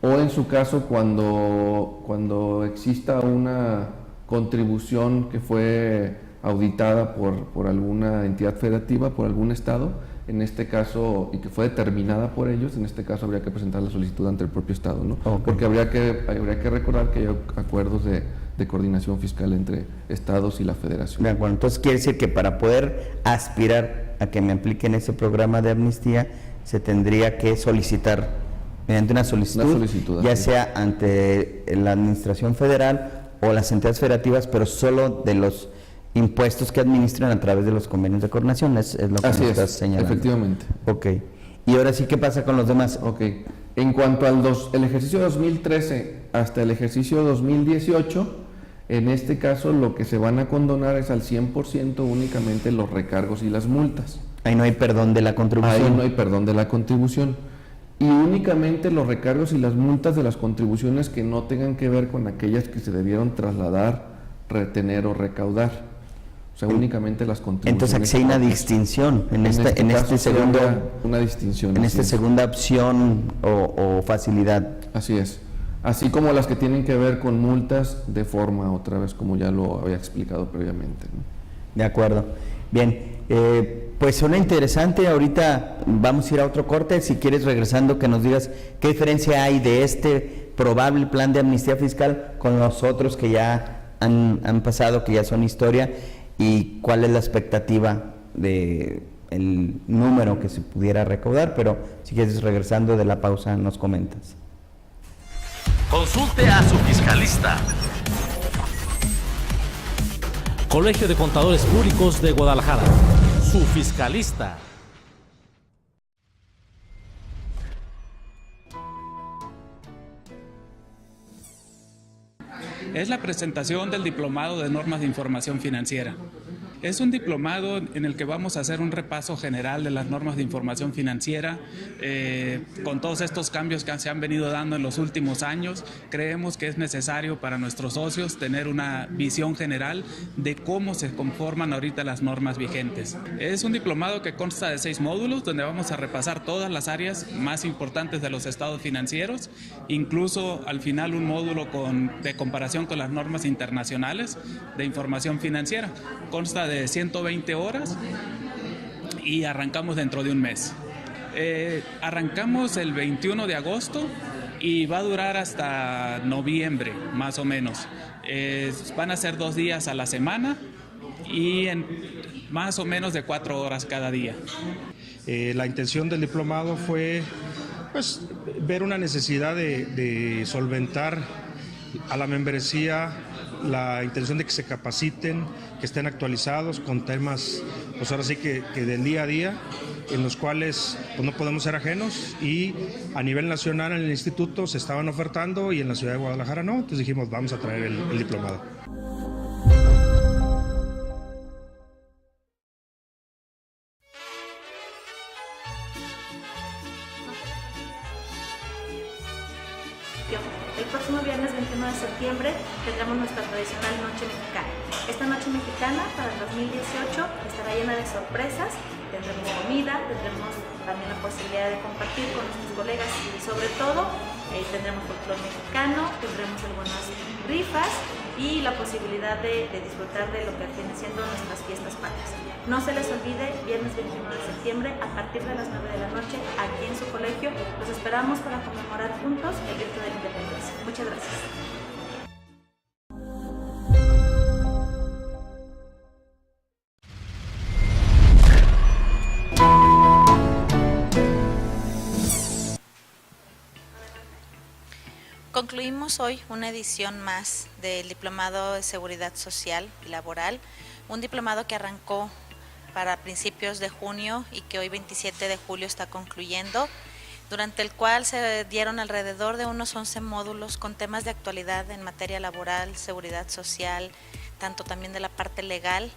[SPEAKER 10] o en su caso cuando exista una contribución que fue auditada por alguna entidad federativa, por algún estado, en este caso, y que fue determinada por ellos, en este caso habría que presentar la solicitud ante el propio estado, ¿no? Porque habría que recordar que hay acuerdos de coordinación fiscal entre estados y la federación.
[SPEAKER 5] De acuerdo, entonces quiere decir que para poder aspirar a que me apliquen ese programa de amnistía, se tendría que solicitar mediante una solicitud ya sea ante la administración federal o las entidades federativas, pero solo de los impuestos que administran a través de los convenios de coordinación, es lo que
[SPEAKER 10] Así
[SPEAKER 5] nos
[SPEAKER 10] es,
[SPEAKER 5] estás señalando.
[SPEAKER 10] efectivamente.
[SPEAKER 5] Ok. Y ahora sí, ¿qué pasa con los demás?
[SPEAKER 10] Ok. En cuanto al el ejercicio 2013 hasta el ejercicio 2018, en este caso lo que se van a condonar es al 100% únicamente los recargos y las multas.
[SPEAKER 5] Ahí no hay perdón de la contribución.
[SPEAKER 10] Ahí no hay perdón de la contribución. Y únicamente los recargos y las multas de las contribuciones que no tengan que ver con aquellas que se debieron trasladar, retener o recaudar. O sea, únicamente las contribuciones.
[SPEAKER 5] Entonces aquí hay una distinción en este segundo,
[SPEAKER 10] una distinción.
[SPEAKER 5] En esta segunda opción o facilidad.
[SPEAKER 10] Así es. Así como las que tienen que ver con multas de forma, otra vez, como ya lo había explicado previamente, ¿no?
[SPEAKER 5] De acuerdo. Bien, pues suena interesante. Ahorita vamos a ir a otro corte. Si quieres, regresando, que nos digas qué diferencia hay de este probable plan de amnistía fiscal con los otros que ya han pasado, que ya son historia, y cuál es la expectativa de el número que se pudiera recaudar. Pero si quieres, regresando de la pausa, nos comentas.
[SPEAKER 9] Consulte a su fiscalista. Colegio de Contadores Públicos de Guadalajara. Su fiscalista.
[SPEAKER 3] Es la presentación del Diplomado de Normas de Información Financiera. Es un diplomado en el que vamos a hacer un repaso general de las normas de información financiera. Con todos estos cambios que se han venido dando en los últimos años, creemos que es necesario para nuestros socios tener una visión general de cómo se conforman ahorita las normas vigentes. Es un diplomado que consta de 6 módulos, donde vamos a repasar todas las áreas más importantes de los estados financieros, incluso al final un módulo de comparación con las normas internacionales de información financiera. Consta de 120 horas y arrancamos dentro de un mes. Arrancamos el 21 de agosto y va a durar hasta noviembre, más o menos. Van a ser 2 días a la semana y más o menos de 4 horas cada día.
[SPEAKER 4] La intención del diplomado fue pues, ver una necesidad de solventar a la membresía, la intención de que se capaciten, que estén actualizados con temas, pues ahora sí que del día a día, en los cuales pues no podemos ser ajenos, y a nivel nacional en el instituto se estaban ofertando y en la ciudad de Guadalajara no, entonces dijimos vamos a traer el diplomado.
[SPEAKER 6] El próximo viernes 21 de septiembre tendremos nuestra tradicional Noche Mexicana. Esta Noche Mexicana para el 2018 estará llena de sorpresas, tendremos comida, tendremos también la posibilidad de compartir con nuestros colegas y sobre todo tendremos folclore mexicano, tendremos algunas rifas y la posibilidad de disfrutar de lo que viene siendo nuestras fiestas patrias. No se les olvide, viernes 21 de septiembre a partir de las 9 de la noche aquí en su colegio. Los esperamos para conmemorar juntos el grito de la independencia. Muchas gracias.
[SPEAKER 7] Concluimos hoy una edición más del Diplomado de Seguridad Social y Laboral, un diplomado que arrancó para principios de junio y que hoy 27 de julio está concluyendo, durante el cual se dieron alrededor de unos 11 módulos con temas de actualidad en materia laboral, seguridad social, tanto también de la parte legal.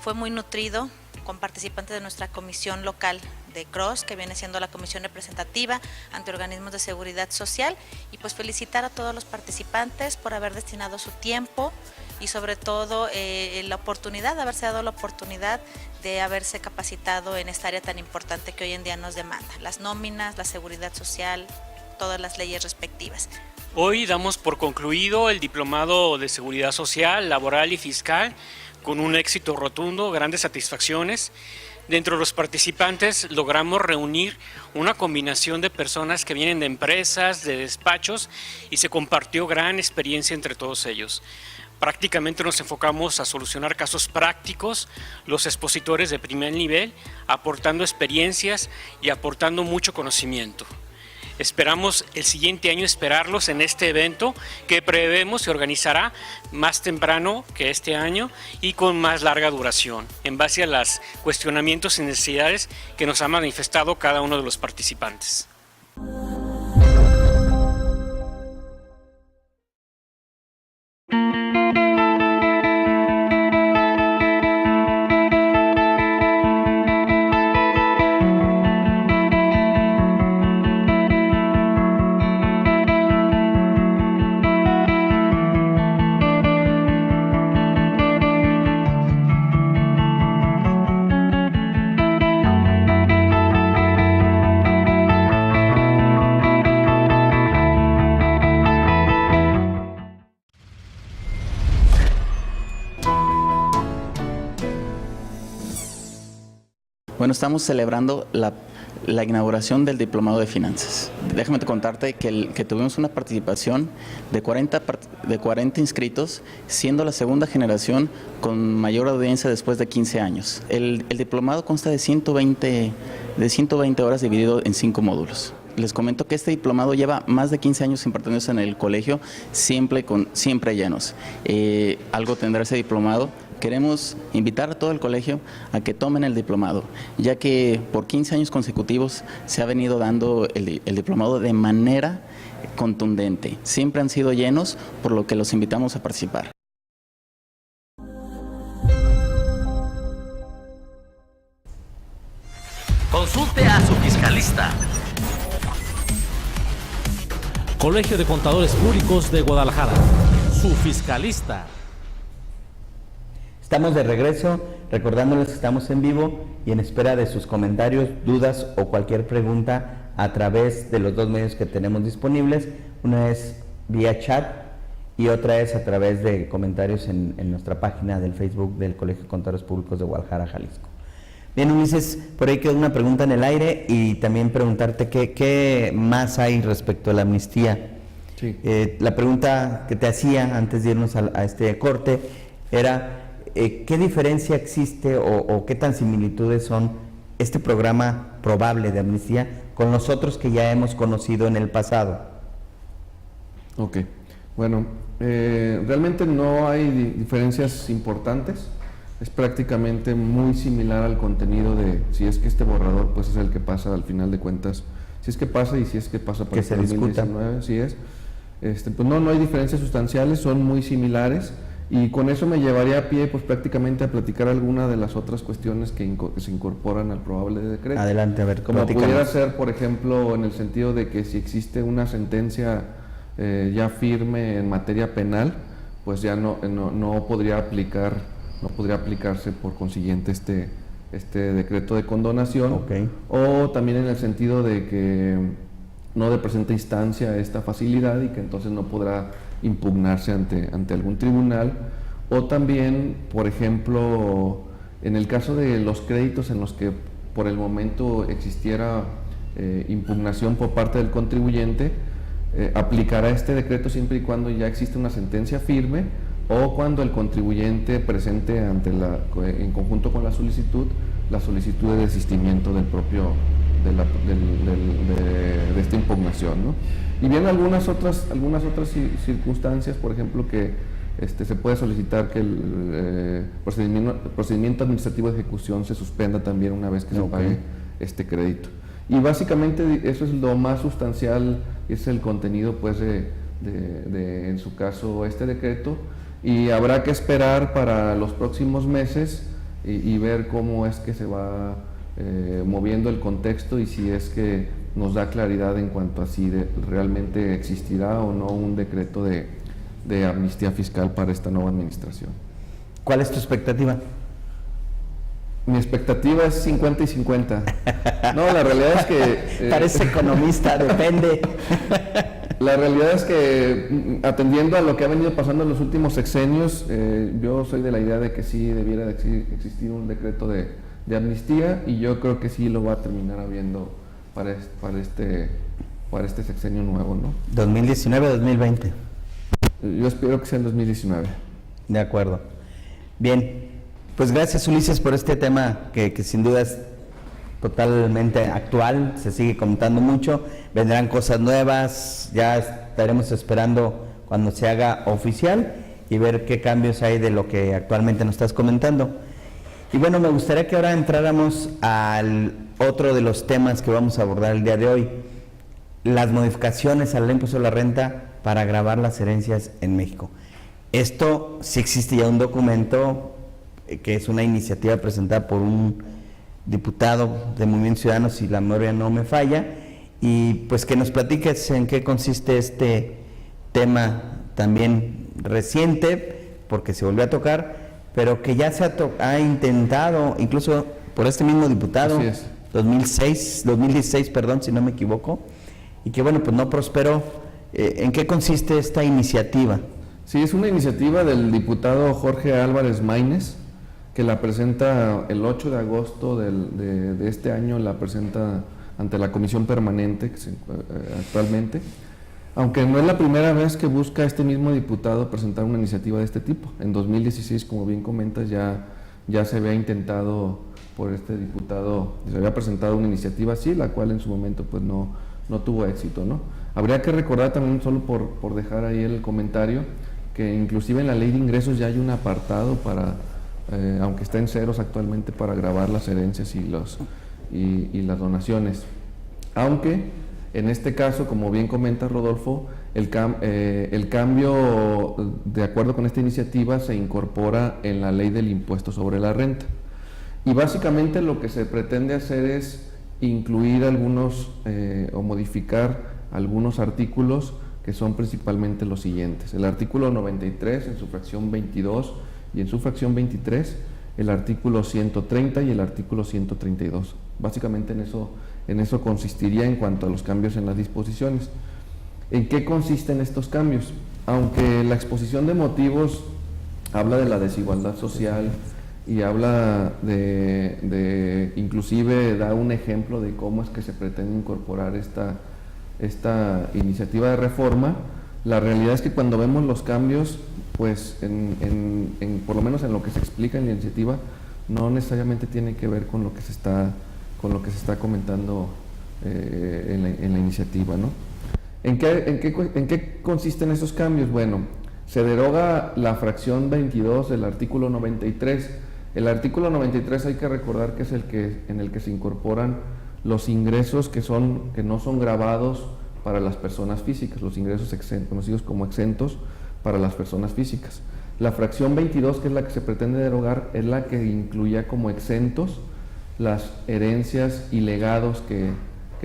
[SPEAKER 7] Fue muy nutrido con participantes de nuestra comisión local de CROSS, que viene siendo la comisión representativa ante organismos de seguridad social, y pues felicitar a todos los participantes por haber destinado su tiempo y sobre todo la oportunidad, haberse dado la oportunidad de haberse capacitado en esta área tan importante que hoy en día nos demanda, las nóminas, la seguridad social, todas las leyes respectivas.
[SPEAKER 8] Hoy damos por concluido el Diplomado de Seguridad Social, Laboral y Fiscal con un éxito rotundo, grandes satisfacciones. Dentro de los participantes logramos reunir una combinación de personas que vienen de empresas, de despachos, y se compartió gran experiencia entre todos ellos. Prácticamente nos enfocamos a solucionar casos prácticos, los expositores de primer nivel, aportando experiencias y aportando mucho conocimiento. Esperamos el siguiente año esperarlos en este evento que prevemos se organizará más temprano que este año y con más larga duración, en base a los cuestionamientos y necesidades que nos ha manifestado cada uno de los participantes.
[SPEAKER 1] Bueno, estamos celebrando la inauguración del Diplomado de Finanzas. Déjame contarte que tuvimos una participación de 40 inscritos, siendo la segunda generación con mayor audiencia después de 15 años. El diplomado consta de 120 horas dividido en 5 módulos. Les comento que este diplomado lleva más de 15 años impartiéndose en el colegio, siempre llenos. Algo tendrá ese diplomado. Queremos invitar a todo el colegio a que tomen el diplomado, ya que por 15 años consecutivos se ha venido dando el diplomado de manera contundente. Siempre han sido llenos, por lo que los invitamos a participar.
[SPEAKER 9] Consulte a su fiscalista. Colegio de Contadores Públicos de Guadalajara. Su fiscalista.
[SPEAKER 5] Estamos de regreso, recordándoles que estamos en vivo y en espera de sus comentarios, dudas o cualquier pregunta a través de los dos medios que tenemos disponibles. Una es vía chat y otra es a través de comentarios en nuestra página del Facebook del Colegio de Contadores Públicos de Guadalajara, Jalisco. Bien, Ulises, por ahí quedó una pregunta en el aire y también preguntarte qué más hay respecto a la amnistía.
[SPEAKER 10] Sí.
[SPEAKER 5] La pregunta que te hacía antes de irnos a este corte era ¿qué diferencia existe o qué tan similitudes son este programa probable de amnistía con los otros que ya hemos conocido en el pasado?
[SPEAKER 10] Ok, bueno, realmente no hay diferencias importantes. Es prácticamente muy similar al contenido de si es que este borrador pues es el que pasa al final de cuentas, si es que pasa y si es que pasa para
[SPEAKER 5] que se discuta.
[SPEAKER 10] 2019, así es. Pues no hay diferencias sustanciales, son muy similares. Y con eso me llevaría a pie pues prácticamente a platicar alguna de las otras cuestiones que se incorporan al probable decreto.
[SPEAKER 5] Adelante, a ver,
[SPEAKER 10] como pudiera ser, por ejemplo, en el sentido de que si existe una sentencia ya firme en materia penal, pues ya no podría aplicarse por consiguiente este decreto de condonación.
[SPEAKER 5] Okay.
[SPEAKER 10] O también en el sentido de que no presenta instancia esta facilidad y que entonces no podrá impugnarse ante algún tribunal. O también, por ejemplo, en el caso de los créditos en los que por el momento existiera impugnación por parte del contribuyente, aplicará este decreto siempre y cuando ya existe una sentencia firme o cuando el contribuyente presente en conjunto con la solicitud de desistimiento del propio de esta impugnación, ¿no? Y bien algunas otras circunstancias, por ejemplo, que se puede solicitar que el procedimiento administrativo de ejecución se suspenda también una vez que se pague este crédito. Y básicamente eso es lo más sustancial, es el contenido pues de en su caso este decreto, y habrá que esperar para los próximos meses y ver cómo es que se va moviendo el contexto y si es que nos da claridad en cuanto a si realmente existirá o no un decreto de amnistía fiscal para esta nueva administración.
[SPEAKER 5] ¿Cuál es tu expectativa?
[SPEAKER 10] Mi expectativa es 50 y 50. No, la realidad es que...
[SPEAKER 5] Parece economista, depende.
[SPEAKER 10] La realidad es que, atendiendo a lo que ha venido pasando en los últimos sexenios, yo soy de la idea de que sí debiera de existir un decreto de amnistía, y yo creo que sí lo va a terminar habiendo para este sexenio nuevo, ¿no?
[SPEAKER 5] 2019-2020.
[SPEAKER 10] Yo espero que sea en 2019.
[SPEAKER 5] De acuerdo. Bien, pues gracias, Ulises, por este tema que sin duda es totalmente actual, se sigue comentando mucho, vendrán cosas nuevas, ya estaremos esperando cuando se haga oficial y ver qué cambios hay de lo que actualmente nos estás comentando. Y bueno, me gustaría que ahora entráramos al otro de los temas que vamos a abordar el día de hoy, las modificaciones al impuesto a la renta para gravar las herencias en México. Esto sí existe ya un documento que es una iniciativa presentada por un diputado de Movimiento Ciudadano, si la memoria no me falla, y pues que nos platiques en qué consiste este tema también reciente, porque se volvió a tocar, pero que ya se ha intentado, incluso por este mismo diputado, 2016, perdón, si no me equivoco, y que bueno, pues no prosperó. ¿En qué consiste esta iniciativa?
[SPEAKER 10] Sí, es una iniciativa del diputado Jorge Álvarez Maínez, que la presenta el 8 de agosto de este año, la presenta ante la Comisión Permanente actualmente, aunque no es la primera vez que busca este mismo diputado presentar una iniciativa de este tipo. En 2016, como bien comentas, ya se había intentado por este diputado, se había presentado una iniciativa así, la cual en su momento pues no tuvo éxito, ¿no? Habría que recordar también, solo por dejar ahí el comentario, que inclusive en la Ley de Ingresos ya hay un apartado para, aunque está en ceros actualmente, para gravar las herencias y las donaciones. Aunque en este caso, como bien comenta Rodolfo, el cambio, de acuerdo con esta iniciativa, se incorpora en la Ley del Impuesto sobre la Renta. Y básicamente lo que se pretende hacer es incluir algunos o modificar algunos artículos que son principalmente los siguientes. El artículo 93 en su fracción 22 y en su fracción 23, el artículo 130 y el artículo 132. Básicamente en eso consistiría en cuanto a los cambios en las disposiciones. ¿En qué consisten estos cambios? Aunque la exposición de motivos habla de la desigualdad social y habla inclusive da un ejemplo de cómo es que se pretende incorporar esta iniciativa de reforma, la realidad es que cuando vemos los cambios, pues por lo menos en lo que se explica en la iniciativa, no necesariamente tiene que ver con lo que se está comentando en la iniciativa, ¿no? ¿En qué consisten esos cambios? Bueno, se deroga la fracción 22 del artículo 93. El artículo 93 hay que recordar que es en el que se incorporan los ingresos que no son gravados para las personas físicas, los ingresos conocidos como exentos para las personas físicas. La fracción 22, que es la que se pretende derogar, es la que incluía como exentos las herencias y legados que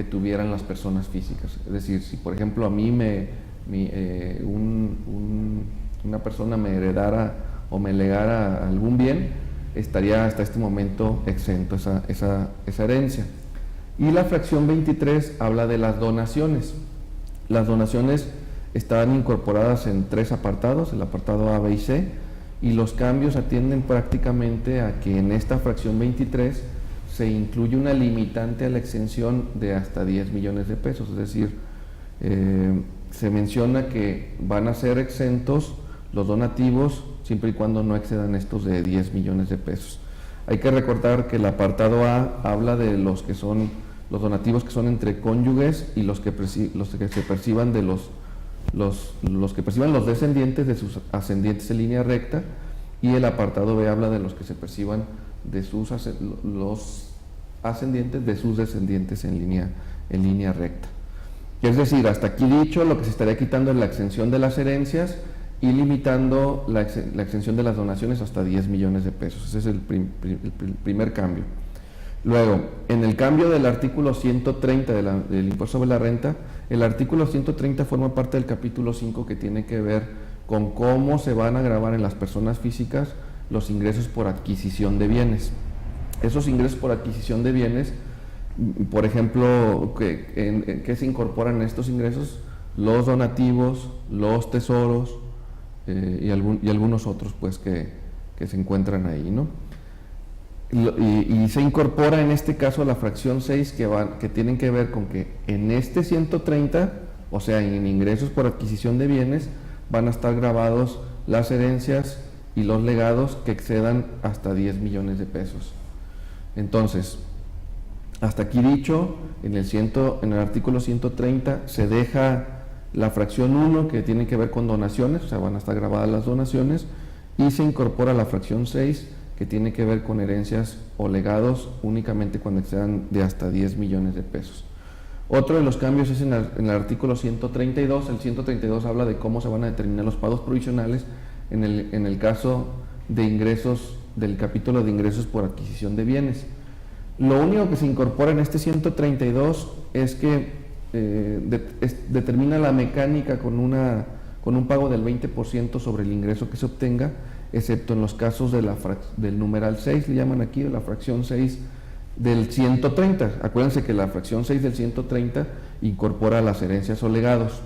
[SPEAKER 10] tuvieran las personas físicas. Es decir, si por ejemplo a mí una persona me heredara o me legara algún bien, estaría hasta este momento exento esa herencia. Y la fracción 23 habla de las donaciones. Las donaciones están incorporadas en 3 apartados, el apartado A, B y C, y los cambios atienden prácticamente a que en esta fracción 23 se incluye una limitante a la exención de hasta 10 millones de pesos, es decir, se menciona que van a ser exentos los donativos siempre y cuando no excedan estos de 10 millones de pesos. Hay que recordar que el apartado A habla de los donativos que son entre cónyuges y los que se perciban de los que perciban los descendientes de sus ascendientes en línea recta, y el apartado B habla de los que se perciban de los ascendientes de sus descendientes en línea recta. Es decir, hasta aquí dicho, lo que se estaría quitando es la exención de las herencias y limitando la exención de las donaciones hasta 10 millones de pesos. Ese es el primer cambio. Luego, en el cambio del artículo 130 del impuesto sobre la renta, el artículo 130 forma parte del capítulo 5, que tiene que ver con cómo se van a gravar en las personas físicas los ingresos por adquisición de bienes. Esos ingresos por adquisición de bienes, por ejemplo, ¿qué se incorporan en estos ingresos? Los donativos, los tesoros y algunos otros pues que se encuentran ahí, ¿no? Y se incorpora en este caso la fracción 6 que tienen que ver con que en este 130, o sea, en ingresos por adquisición de bienes, van a estar grabados las herencias y los legados que excedan hasta 10 millones de pesos. Entonces, Hasta aquí dicho, en el artículo 130 se deja la fracción 1 que tiene que ver con donaciones, o sea, van a estar grabadas las donaciones, y se incorpora la fracción 6 que tiene que ver con herencias o legados únicamente cuando excedan de hasta 10 millones de pesos. Otro de los cambios es en el artículo 132. El 132 habla de cómo se van a determinar los pagos provisionales en el caso de ingresos, del capítulo de ingresos por adquisición de bienes. Lo único que se incorpora en este 132 es que determina la mecánica con un pago del 20% sobre el ingreso que se obtenga, excepto en los casos de del numeral 6, le llaman aquí, de la fracción 6 del 130. Acuérdense que la fracción 6 del 130 incorpora las herencias o legados.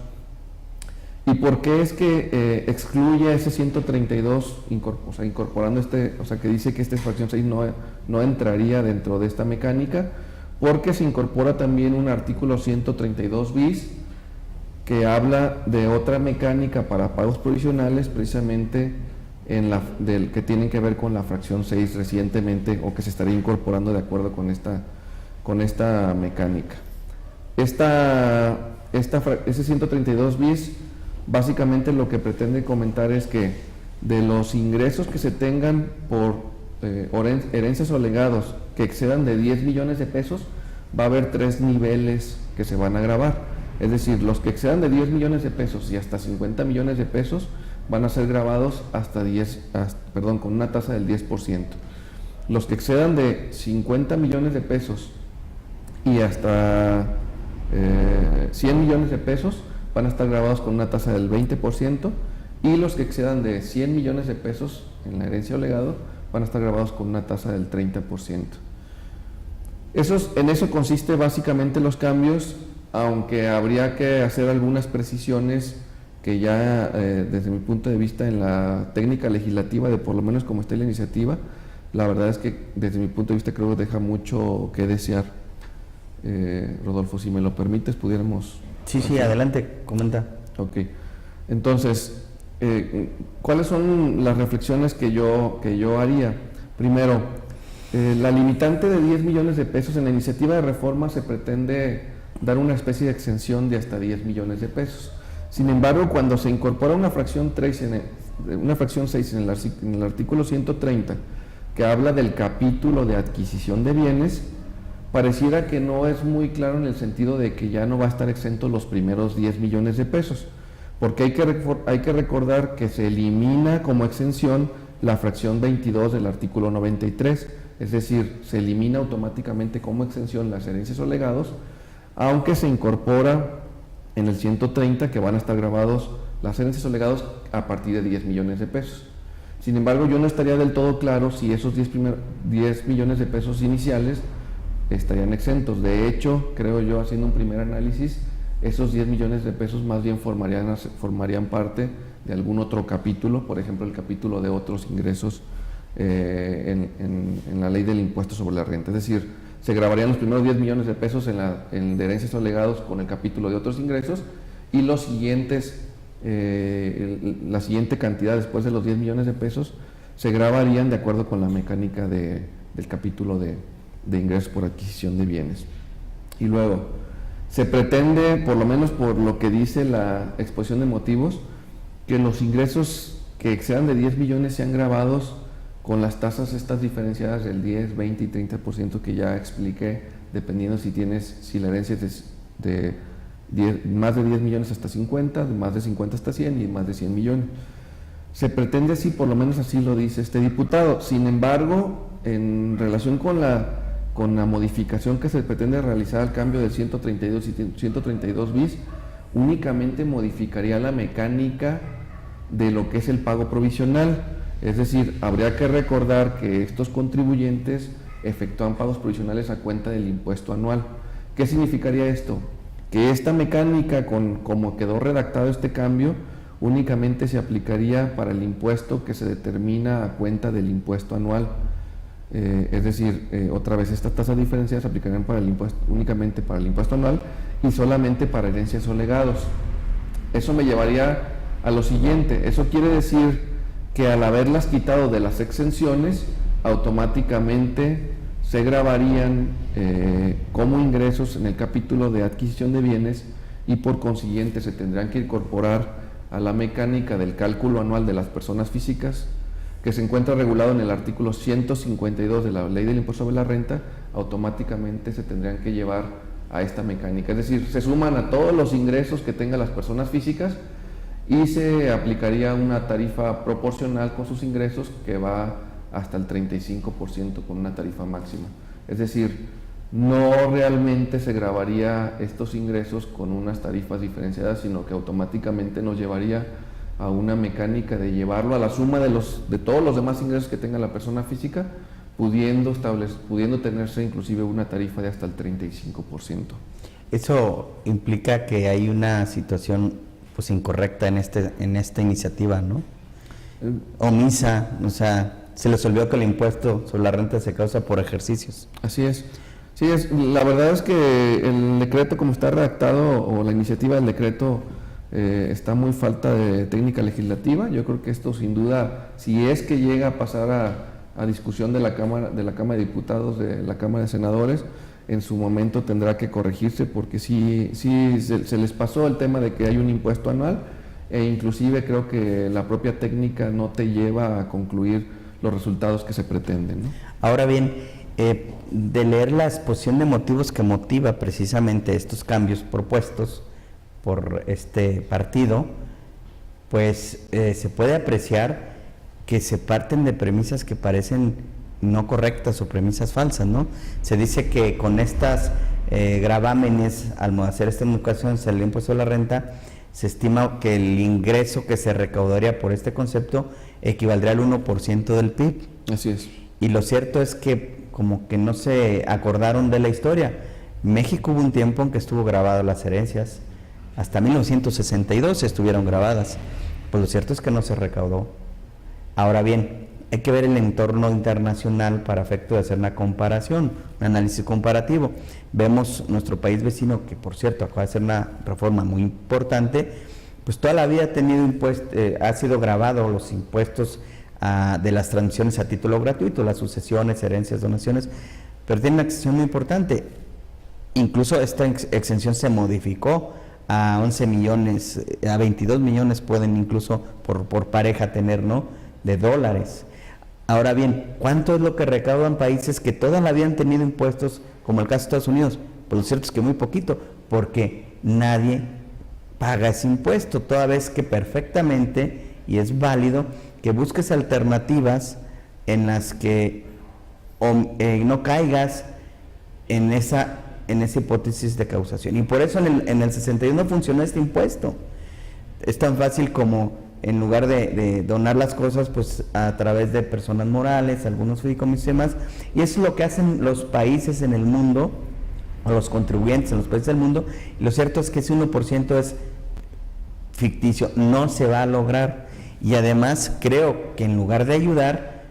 [SPEAKER 10] ¿Y por qué es que excluye ese 132, incorporando que dice que esta fracción 6 no entraría dentro de esta mecánica? Porque se incorpora también un artículo 132 bis que habla de otra mecánica para pagos provisionales, precisamente que tienen que ver con la fracción 6 recientemente, o que se estaría incorporando de acuerdo con esta mecánica. Ese 132 bis básicamente lo que pretende comentar es que de los ingresos que se tengan por herencias o legados que excedan de 10 millones de pesos, va a haber 3 niveles que se van a gravar. Es decir, los que excedan de 10 millones de pesos y hasta 50 millones de pesos van a ser grabados con una tasa del 10%. Los que excedan de 50 millones de pesos y hasta 100 millones de pesos van a estar grabados con una tasa del 20%, y los que excedan de 100 millones de pesos en la herencia o legado van a estar grabados con una tasa del 30%. En eso consiste básicamente los cambios, aunque habría que hacer algunas precisiones que ya desde mi punto de vista en la técnica legislativa, de por lo menos como está la iniciativa, la verdad es que desde mi punto de vista creo que deja mucho que desear. Rodolfo, si me lo permites, pudiéramos...
[SPEAKER 5] Sí, adelante, comenta.
[SPEAKER 10] Ok, entonces, ¿cuáles son las reflexiones que yo haría? Primero, la limitante de 10 millones de pesos en la iniciativa de reforma se pretende dar una especie de exención de hasta 10 millones de pesos. Sin embargo, cuando se incorpora una fracción 6 en el artículo 130, que habla del capítulo de adquisición de bienes, pareciera que no es muy claro en el sentido de que ya no va a estar exento los primeros 10 millones de pesos, porque hay que recordar que se elimina como exención la fracción 22 del artículo 93, es decir, se elimina automáticamente como exención las herencias o legados, aunque se incorpora en el 130 que van a estar grabados las herencias o legados a partir de 10 millones de pesos. Sin embargo, yo no estaría del todo claro si esos 10 millones de pesos iniciales estarían exentos. De hecho, creo yo, haciendo un primer análisis, esos 10 millones de pesos más bien formarían parte de algún otro capítulo, por ejemplo, el capítulo de otros ingresos en la ley del impuesto sobre la renta. Es decir, se grabarían los primeros 10 millones de pesos en de herencias o legados con el capítulo de otros ingresos, y los siguientes, la siguiente cantidad después de los 10 millones de pesos se grabarían de acuerdo con la mecánica del capítulo de ingresos por adquisición de bienes. Y luego, se pretende, por lo menos por lo que dice la exposición de motivos, que los ingresos que excedan de 10 millones sean grabados con las tasas estas diferenciadas del 10, 20 y 30% que ya expliqué, dependiendo si la herencia es de más de 10 millones hasta 50, de más de 50 hasta 100 y más de 100 millones. Se pretende así, por lo menos así lo dice este diputado. Sin embargo, en relación con la modificación que se pretende realizar al cambio del 132 y 132 bis, únicamente modificaría la mecánica de lo que es el pago provisional. Es decir, habría que recordar que estos contribuyentes efectúan pagos provisionales a cuenta del impuesto anual. ¿Qué significaría esto? Que esta mecánica, como quedó redactado este cambio, únicamente se aplicaría para el impuesto que se determina a cuenta del impuesto anual. Es decir, otra vez, estas tasas diferenciadas se aplicarían únicamente para el impuesto anual y solamente para herencias o legados. Eso me llevaría a lo siguiente. Eso quiere decir que al haberlas quitado de las exenciones, automáticamente se grabarían como ingresos en el capítulo de adquisición de bienes y por consiguiente se tendrán que incorporar a la mecánica del cálculo anual de las personas físicas, que se encuentra regulado en el artículo 152 de la Ley del Impuesto sobre la Renta. Automáticamente se tendrían que llevar a esta mecánica, es decir, se suman a todos los ingresos que tengan las personas físicas y se aplicaría una tarifa proporcional con sus ingresos que va hasta el 35% con una tarifa máxima. Es decir, no realmente se grabaría estos ingresos con unas tarifas diferenciadas, sino que automáticamente nos llevaría a una mecánica de llevarlo a la suma de todos los demás ingresos que tenga la persona física, pudiendo tenerse inclusive una tarifa de hasta el 35%.
[SPEAKER 5] Eso implica que hay una situación pues incorrecta en esta iniciativa, ¿no? Omisa, o sea, se les olvidó que el impuesto sobre la renta se causa por ejercicios.
[SPEAKER 10] Así es. Sí, la verdad es que el decreto como está redactado, o la iniciativa del decreto, está muy falta de técnica legislativa. Yo creo que esto sin duda, si es que llega a pasar a discusión de la Cámara de Diputados, de la Cámara de Senadores, en su momento tendrá que corregirse, porque sí se les pasó el tema de que hay un impuesto anual, e inclusive creo que la propia técnica no te lleva a concluir los resultados que se pretenden, ¿no?
[SPEAKER 5] Ahora bien, de leer la exposición de motivos que motiva precisamente estos cambios propuestos por este partido, pues se puede apreciar que se parten de premisas que parecen no correctas o premisas falsas, ¿no? Se dice que con estas gravámenes, al hacer esta modificación del impuesto a la renta, se estima que el ingreso que se recaudaría por este concepto equivaldría al 1% del PIB.
[SPEAKER 10] Así es.
[SPEAKER 5] Y lo cierto es que como que no se acordaron de la historia. México hubo un tiempo en que estuvo grabado las herencias, hasta 1962 estuvieron grabadas, pues lo cierto es que no se recaudó. Ahora bien, hay que ver el entorno internacional para efecto de hacer una comparación, un análisis comparativo. Vemos nuestro país vecino, que por cierto acaba de hacer una reforma muy importante, pues toda la vida ha tenido ha sido grabado los impuestos de las transmisiones a título gratuito, las sucesiones, herencias, donaciones, pero tiene una exención muy importante. Incluso esta exención se modificó a 11 millones, a 22 millones pueden incluso por pareja tener, ¿no?, de dólares. Ahora bien, ¿cuánto es lo que recaudan países que toda la vida han tenido impuestos, como el caso de Estados Unidos? Pues lo cierto es que muy poquito, porque nadie paga ese impuesto, toda vez que perfectamente, y es válido, que busques alternativas en las que no caigas en esa hipótesis de causación. Y por eso en el 61 funcionó este impuesto. Es tan fácil como, en lugar de donar las cosas, pues a través de personas morales, algunos fideicomisos y demás, y eso es lo que hacen los países en el mundo, o los contribuyentes en los países del mundo, y lo cierto es que ese 1% es ficticio, no se va a lograr, y además creo que en lugar de ayudar,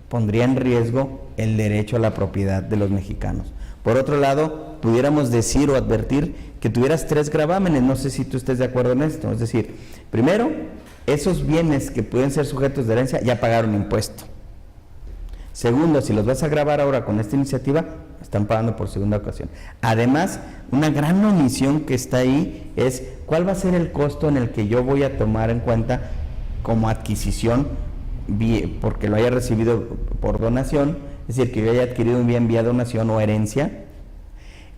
[SPEAKER 5] pondría en riesgo el derecho a la propiedad de los mexicanos. Por otro lado, pudiéramos decir o advertir que tuvieras 3 gravámenes, no sé si tú estés de acuerdo en esto, es decir, primero, esos bienes que pueden ser sujetos de herencia ya pagaron impuesto. Segundo, si los vas a gravar ahora con esta iniciativa, están pagando por segunda ocasión. Además, una gran omisión que está ahí es cuál va a ser el costo en el que yo voy a tomar en cuenta como adquisición, porque lo haya recibido por donación, es decir, que yo haya adquirido un bien vía donación o herencia.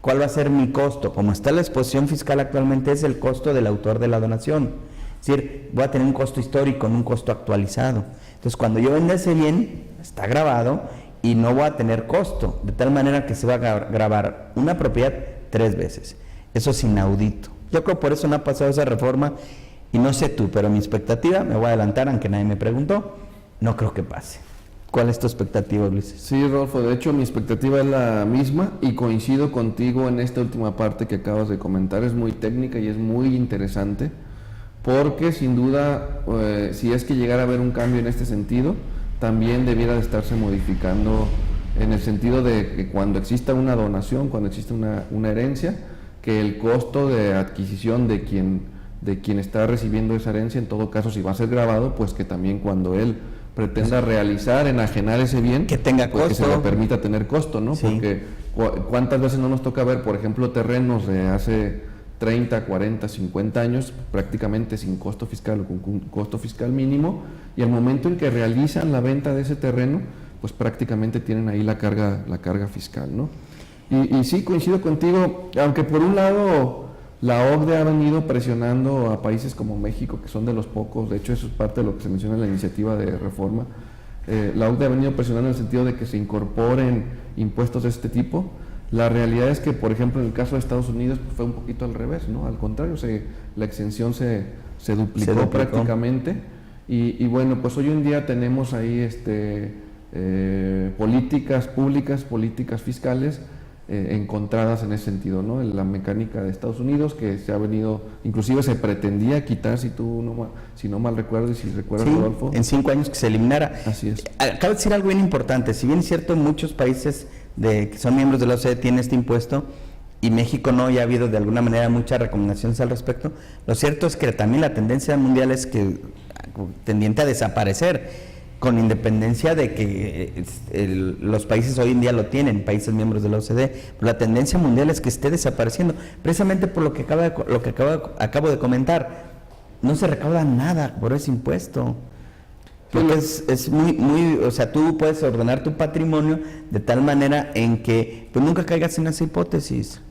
[SPEAKER 5] ¿Cuál va a ser mi costo? Como está la exposición fiscal actualmente, es el costo del autor de la donación. Es decir, voy a tener un costo histórico, no un costo actualizado. Entonces, cuando yo venda ese bien, está grabado y no voy a tener costo, de tal manera que se va a grabar una propiedad 3 veces. Eso es inaudito. Yo creo por eso no ha pasado esa reforma, y no sé tú, pero mi expectativa, me voy a adelantar, aunque nadie me preguntó, no creo que pase. ¿Cuál es tu expectativa, Luis?
[SPEAKER 10] Sí, Rodolfo, de hecho mi expectativa es la misma y coincido contigo en esta última parte que acabas de comentar. Es muy técnica y es muy interesante, porque sin duda, si es que llegara a haber un cambio en este sentido, también debiera de estarse modificando en el sentido de que cuando exista una donación, cuando exista una herencia, que el costo de adquisición de quien está recibiendo esa herencia, en todo caso, si va a ser grabado, pues que también cuando él pretenda realizar, enajenar ese bien,
[SPEAKER 5] que tenga
[SPEAKER 10] pues,
[SPEAKER 5] costo,
[SPEAKER 10] que se le permita tener costo, ¿no?
[SPEAKER 5] Sí.
[SPEAKER 10] Porque cuántas veces no nos toca ver, por ejemplo, terrenos de hace 30, 40, 50 años prácticamente sin costo fiscal o con un costo fiscal mínimo, y al momento en que realizan la venta de ese terreno, pues prácticamente tienen ahí la carga fiscal, ¿no? Y sí, coincido contigo, aunque por un lado la OCDE ha venido presionando a países como México, que son de los pocos, de hecho eso es parte de lo que se menciona en la iniciativa de reforma, la OCDE ha venido presionando en el sentido de que se incorporen impuestos de este tipo. La realidad es que, por ejemplo, en el caso de Estados Unidos pues fue un poquito al revés, ¿no? Al contrario, la exención se duplicó prácticamente, y bueno, pues hoy en día tenemos ahí políticas públicas, políticas fiscales encontradas en ese sentido, ¿no? La mecánica de Estados Unidos, que se ha venido, inclusive se pretendía quitar, si no mal recuerdo, y si recuerdas,
[SPEAKER 5] sí,
[SPEAKER 10] Rodolfo,
[SPEAKER 5] en 5 años que se eliminara.
[SPEAKER 10] Así es.
[SPEAKER 5] Acabo de decir algo bien importante, si bien es cierto, muchos países que son miembros de la OCDE tienen este impuesto, y México no, ya ha habido de alguna manera muchas recomendaciones al respecto, lo cierto es que también la tendencia mundial es que tendiente a desaparecer, con independencia de que los países hoy en día lo tienen, países miembros de la OCDE, la tendencia mundial es que esté desapareciendo, precisamente por lo que acabo de comentar. No se recauda nada por ese impuesto. Porque es muy, o sea, tú puedes ordenar tu patrimonio de tal manera en que pues nunca caigas en esa hipótesis.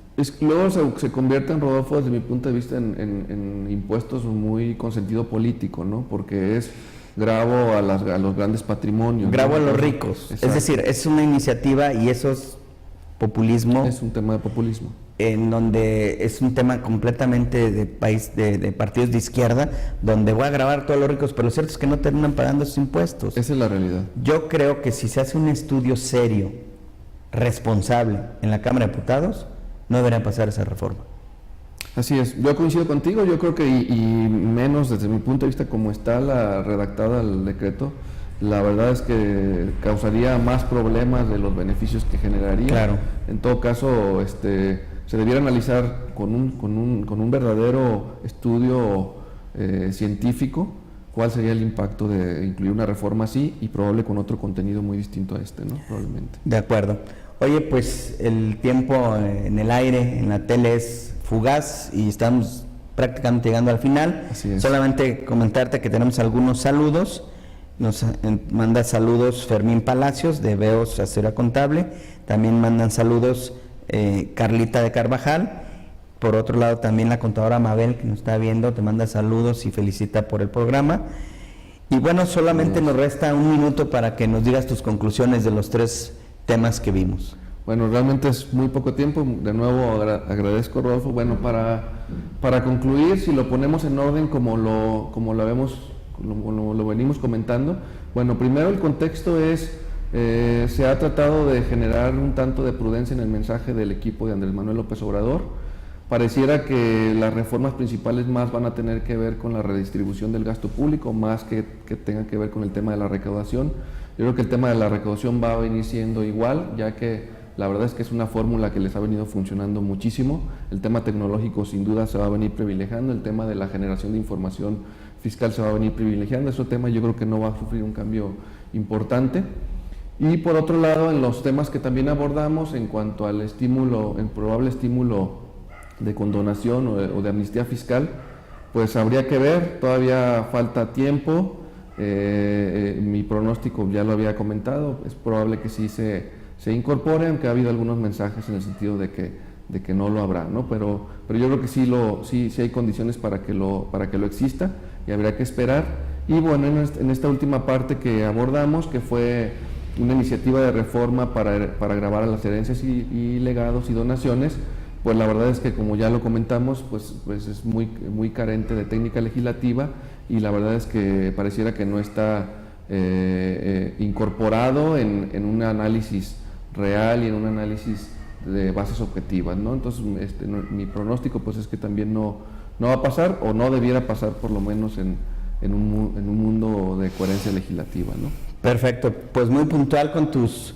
[SPEAKER 10] Luego se convierten, Rodolfo, desde mi punto de vista, en impuestos muy con sentido político, ¿no? Porque es gravo a los grandes patrimonios.
[SPEAKER 5] Gravo, ¿no?, a los
[SPEAKER 10] Entonces,
[SPEAKER 5] ricos.
[SPEAKER 10] Exacto.
[SPEAKER 5] Es decir, es una iniciativa y eso es populismo.
[SPEAKER 10] Es un tema de populismo.
[SPEAKER 5] En donde es un tema completamente de partidos de izquierda, donde voy a grabar a todos los ricos, pero lo cierto es que no terminan pagando esos impuestos.
[SPEAKER 10] Esa es la realidad.
[SPEAKER 5] Yo creo que si se hace un estudio serio, responsable, en la Cámara de Diputados, no debería pasar esa reforma.
[SPEAKER 10] Así es, yo coincido contigo, yo creo que y menos desde mi punto de vista como está redactada el decreto, la verdad es que causaría más problemas de los beneficios que generaría.
[SPEAKER 5] Claro.
[SPEAKER 10] En todo caso, se debiera analizar con un verdadero estudio científico cuál sería el impacto de incluir una reforma así y probable con otro contenido muy distinto a ¿no? Probablemente.
[SPEAKER 5] De acuerdo. Oye, pues el tiempo en el aire, en la tele es fugaz y estamos prácticamente llegando al final.
[SPEAKER 10] Así es.
[SPEAKER 5] Solamente comentarte que tenemos algunos saludos. Nos manda saludos Fermín Palacios de Veos Asesoría Contable. También mandan saludos Carlita de Carvajal. Por otro lado también la contadora Mabel, que nos está viendo, te manda saludos y felicita por el programa. Y bueno, solamente nos resta un minuto para que nos digas tus conclusiones de los 3 temas que vimos.
[SPEAKER 10] Bueno, realmente es muy poco tiempo. De nuevo agradezco, Rodolfo. Bueno, para concluir, si lo ponemos en orden como lo venimos comentando, bueno, primero el contexto es, se ha tratado de generar un tanto de prudencia en el mensaje del equipo de Andrés Manuel López Obrador. Pareciera que las reformas principales más van a tener que ver con la redistribución del gasto público, más que tengan que ver con el tema de la recaudación. Yo creo que el tema de la recaudación va a venir siendo igual, ya que la verdad es que es una fórmula que les ha venido funcionando muchísimo. El tema tecnológico sin duda se va a venir privilegiando, el tema de la generación de información fiscal se va a venir privilegiando. Ese tema yo creo que no va a sufrir un cambio importante. Y por otro lado, en los temas que también abordamos en cuanto al estímulo, el probable estímulo de condonación o de amnistía fiscal, pues habría que ver, todavía falta tiempo. Mi pronóstico ya lo había comentado, es probable que sí se incorpore, aunque ha habido algunos mensajes en el sentido de que no lo habrá, ¿no? Pero yo creo que sí hay condiciones para que lo exista y habría que esperar. Y bueno, en esta última parte que abordamos, que fue una iniciativa de reforma para gravar a las herencias y legados y donaciones, pues la verdad es que, como ya lo comentamos, pues es muy carente de técnica legislativa y la verdad es que pareciera que no está incorporado en un análisis real y en un análisis de bases objetivas, ¿no? Entonces, mi pronóstico pues es que también no va a pasar, o no debiera pasar, por lo menos en un mundo de coherencia legislativa, ¿no?
[SPEAKER 5] Perfecto, pues muy puntual con tus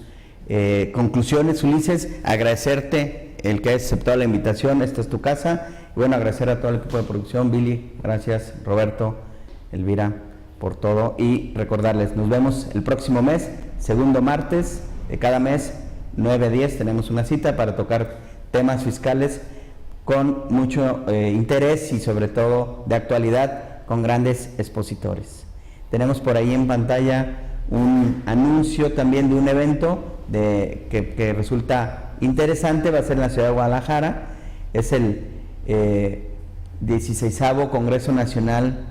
[SPEAKER 5] conclusiones, Ulises. Agradecerte el que hayas aceptado la invitación, esta es tu casa. Y bueno, agradecer a todo el equipo de producción, Billy, gracias, Roberto, Elvira, por todo y recordarles, nos vemos el próximo mes, segundo martes de cada mes, 9 a 10, tenemos una cita para tocar temas fiscales con mucho interés y sobre todo de actualidad con grandes expositores. Tenemos por ahí en pantalla un anuncio también de un evento que resulta interesante, va a ser en la ciudad de Guadalajara, es el 16º Congreso Nacional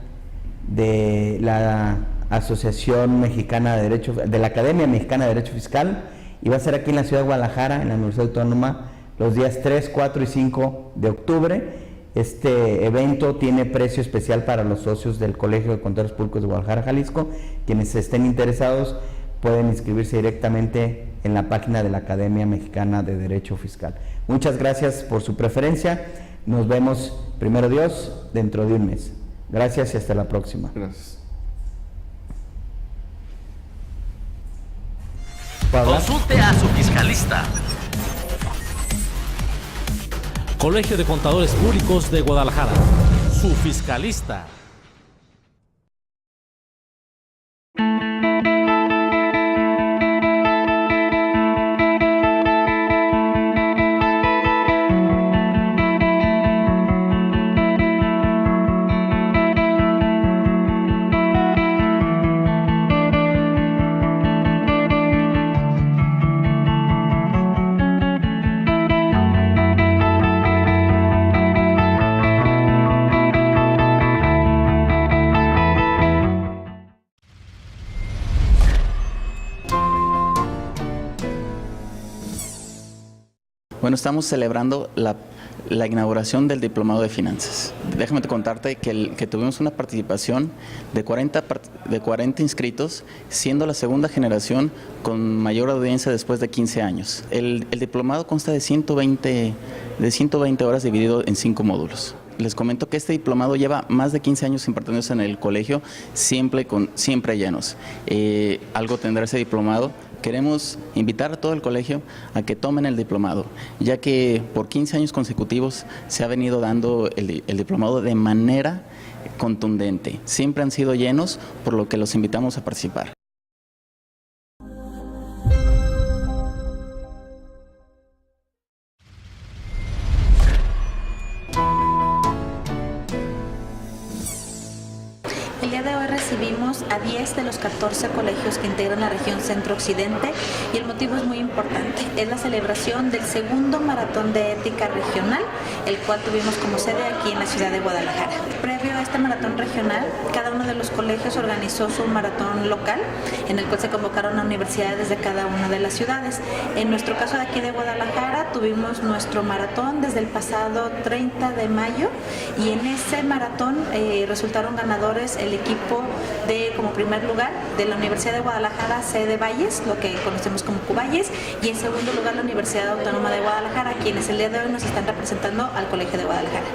[SPEAKER 5] de la Asociación Mexicana de Derecho, de la Academia Mexicana de Derecho Fiscal, y va a ser aquí en la ciudad de Guadalajara, en la Universidad Autónoma, los días 3, 4 y 5 de octubre. Este evento tiene precio especial para los socios del Colegio de Contadores Públicos de Guadalajara, Jalisco. Quienes estén interesados pueden inscribirse directamente en la página de la Academia Mexicana de Derecho Fiscal. Muchas gracias por su preferencia. Nos vemos, primero Dios, dentro de un mes. Gracias y hasta la próxima.
[SPEAKER 10] Gracias.
[SPEAKER 9] Consulte a su fiscalista. Colegio de Contadores Públicos de Guadalajara. Su fiscalista.
[SPEAKER 1] Bueno, estamos celebrando la inauguración del Diplomado de Finanzas. Déjame contarte que tuvimos una participación de 40 inscritos, siendo la segunda generación con mayor audiencia después de 15 años. El diplomado consta de 120 horas dividido en 5 módulos. Les comento que este diplomado lleva más de 15 años impartiéndose en el colegio, siempre llenos. Algo tendrá ese diplomado. Queremos invitar a todo el colegio a que tomen el diplomado, ya que por 15 años consecutivos se ha venido dando el diplomado de manera contundente. Siempre han sido llenos, por lo que los invitamos a participar.
[SPEAKER 7] El día de hoy recibimos a 10 de los 14 colegios que integran la región Centro-Occidente y el motivo es muy importante. Es la celebración del segundo maratón de ética regional, el cual tuvimos como sede aquí en la ciudad de Guadalajara. Previo a este maratón regional, cada uno de los colegios organizó su maratón local, en el cual se convocaron a universidades de cada una de las ciudades. En nuestro caso de aquí de Guadalajara, tuvimos nuestro maratón desde el pasado 30 de mayo y en ese maratón resultaron ganadores el equipo como primer lugar de la Universidad de Guadalajara, sede Valles, lo que conocemos como Cuballes, y en segundo lugar la Universidad Autónoma de Guadalajara, quienes el día de hoy nos están representando al Colegio de Guadalajara.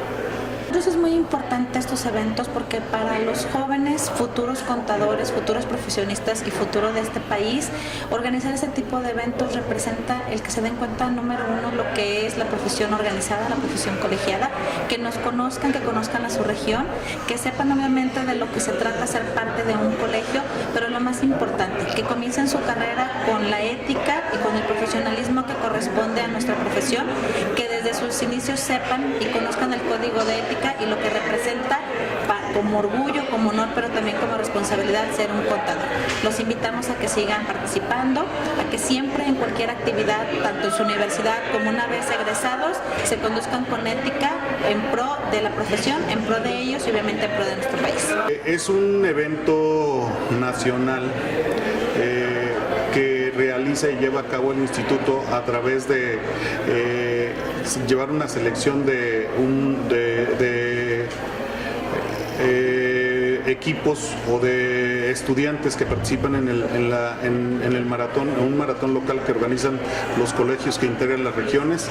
[SPEAKER 7] Entonces es muy importante estos eventos porque para los jóvenes, futuros contadores, futuros profesionistas y futuro de este país, organizar este tipo de eventos representa el que se den cuenta, número uno, lo que es la profesión organizada, la profesión colegiada, que nos conozcan, que conozcan a su región, que sepan obviamente de lo que se trata ser parte de un colegio, pero lo más importante, que comiencen su carrera con la ética y con el profesionalismo que corresponde a nuestra profesión, que desde sus inicios sepan y conozcan el código de ética y lo que representa como orgullo, como honor, pero también como responsabilidad ser un contador. Los invitamos a que sigan participando, a que siempre en cualquier actividad, tanto en su universidad como una vez egresados, se conduzcan con ética en pro de la profesión, en pro de ellos y obviamente en pro de nuestro país.
[SPEAKER 11] Es un evento nacional que realiza y lleva a cabo el instituto a través de llevar una selección de equipos o de estudiantes que participan en el maratón, en un maratón local que organizan los colegios que integran las regiones,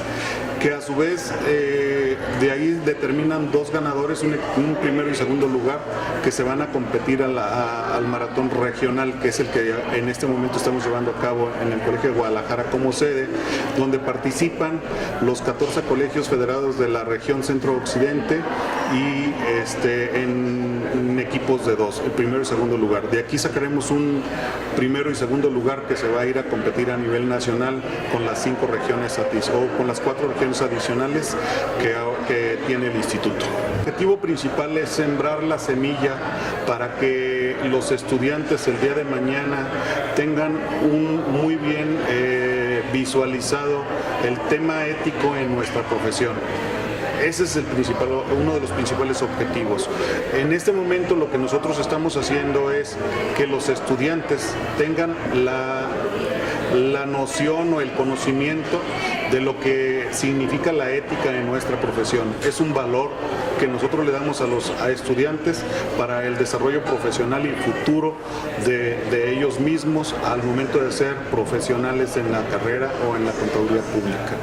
[SPEAKER 11] que a su vez de ahí determinan 2 ganadores, un primero y segundo lugar, que se van a competir al maratón regional, que es el que en este momento estamos llevando a cabo en el Colegio de Guadalajara como sede, donde participan los 14 colegios federados de la región Centro-Occidente y en equipos equipos de 2, el primero y segundo lugar. De aquí sacaremos un primero y segundo lugar que se va a ir a competir a nivel nacional con las 5 regiones o con las 4 regiones adicionales que tiene el instituto. El objetivo principal es sembrar la semilla para que los estudiantes el día de mañana tengan muy bien visualizado el tema ético en nuestra profesión. Ese es uno de los principales objetivos. En este momento lo que nosotros estamos haciendo es que los estudiantes tengan la noción o el conocimiento de lo que significa la ética en nuestra profesión. Es un valor que nosotros le damos a estudiantes para el desarrollo profesional y futuro de ellos mismos al momento de ser profesionales en la carrera o en la contaduría pública.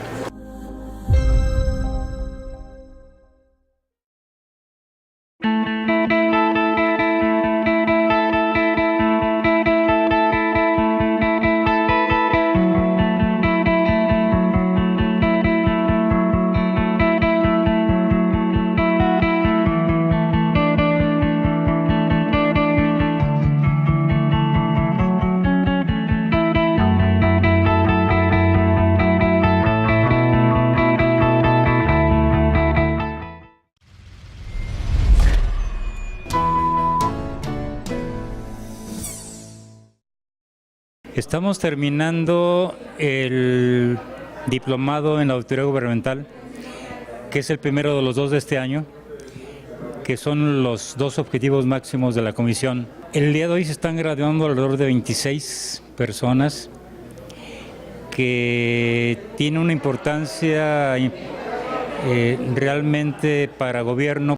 [SPEAKER 2] Estamos terminando el diplomado en auditoría gubernamental, que es el primero de los 2 de este año, que son los 2 objetivos máximos de la comisión. El día de hoy se están graduando alrededor de 26 personas, que tiene una importancia realmente para gobierno,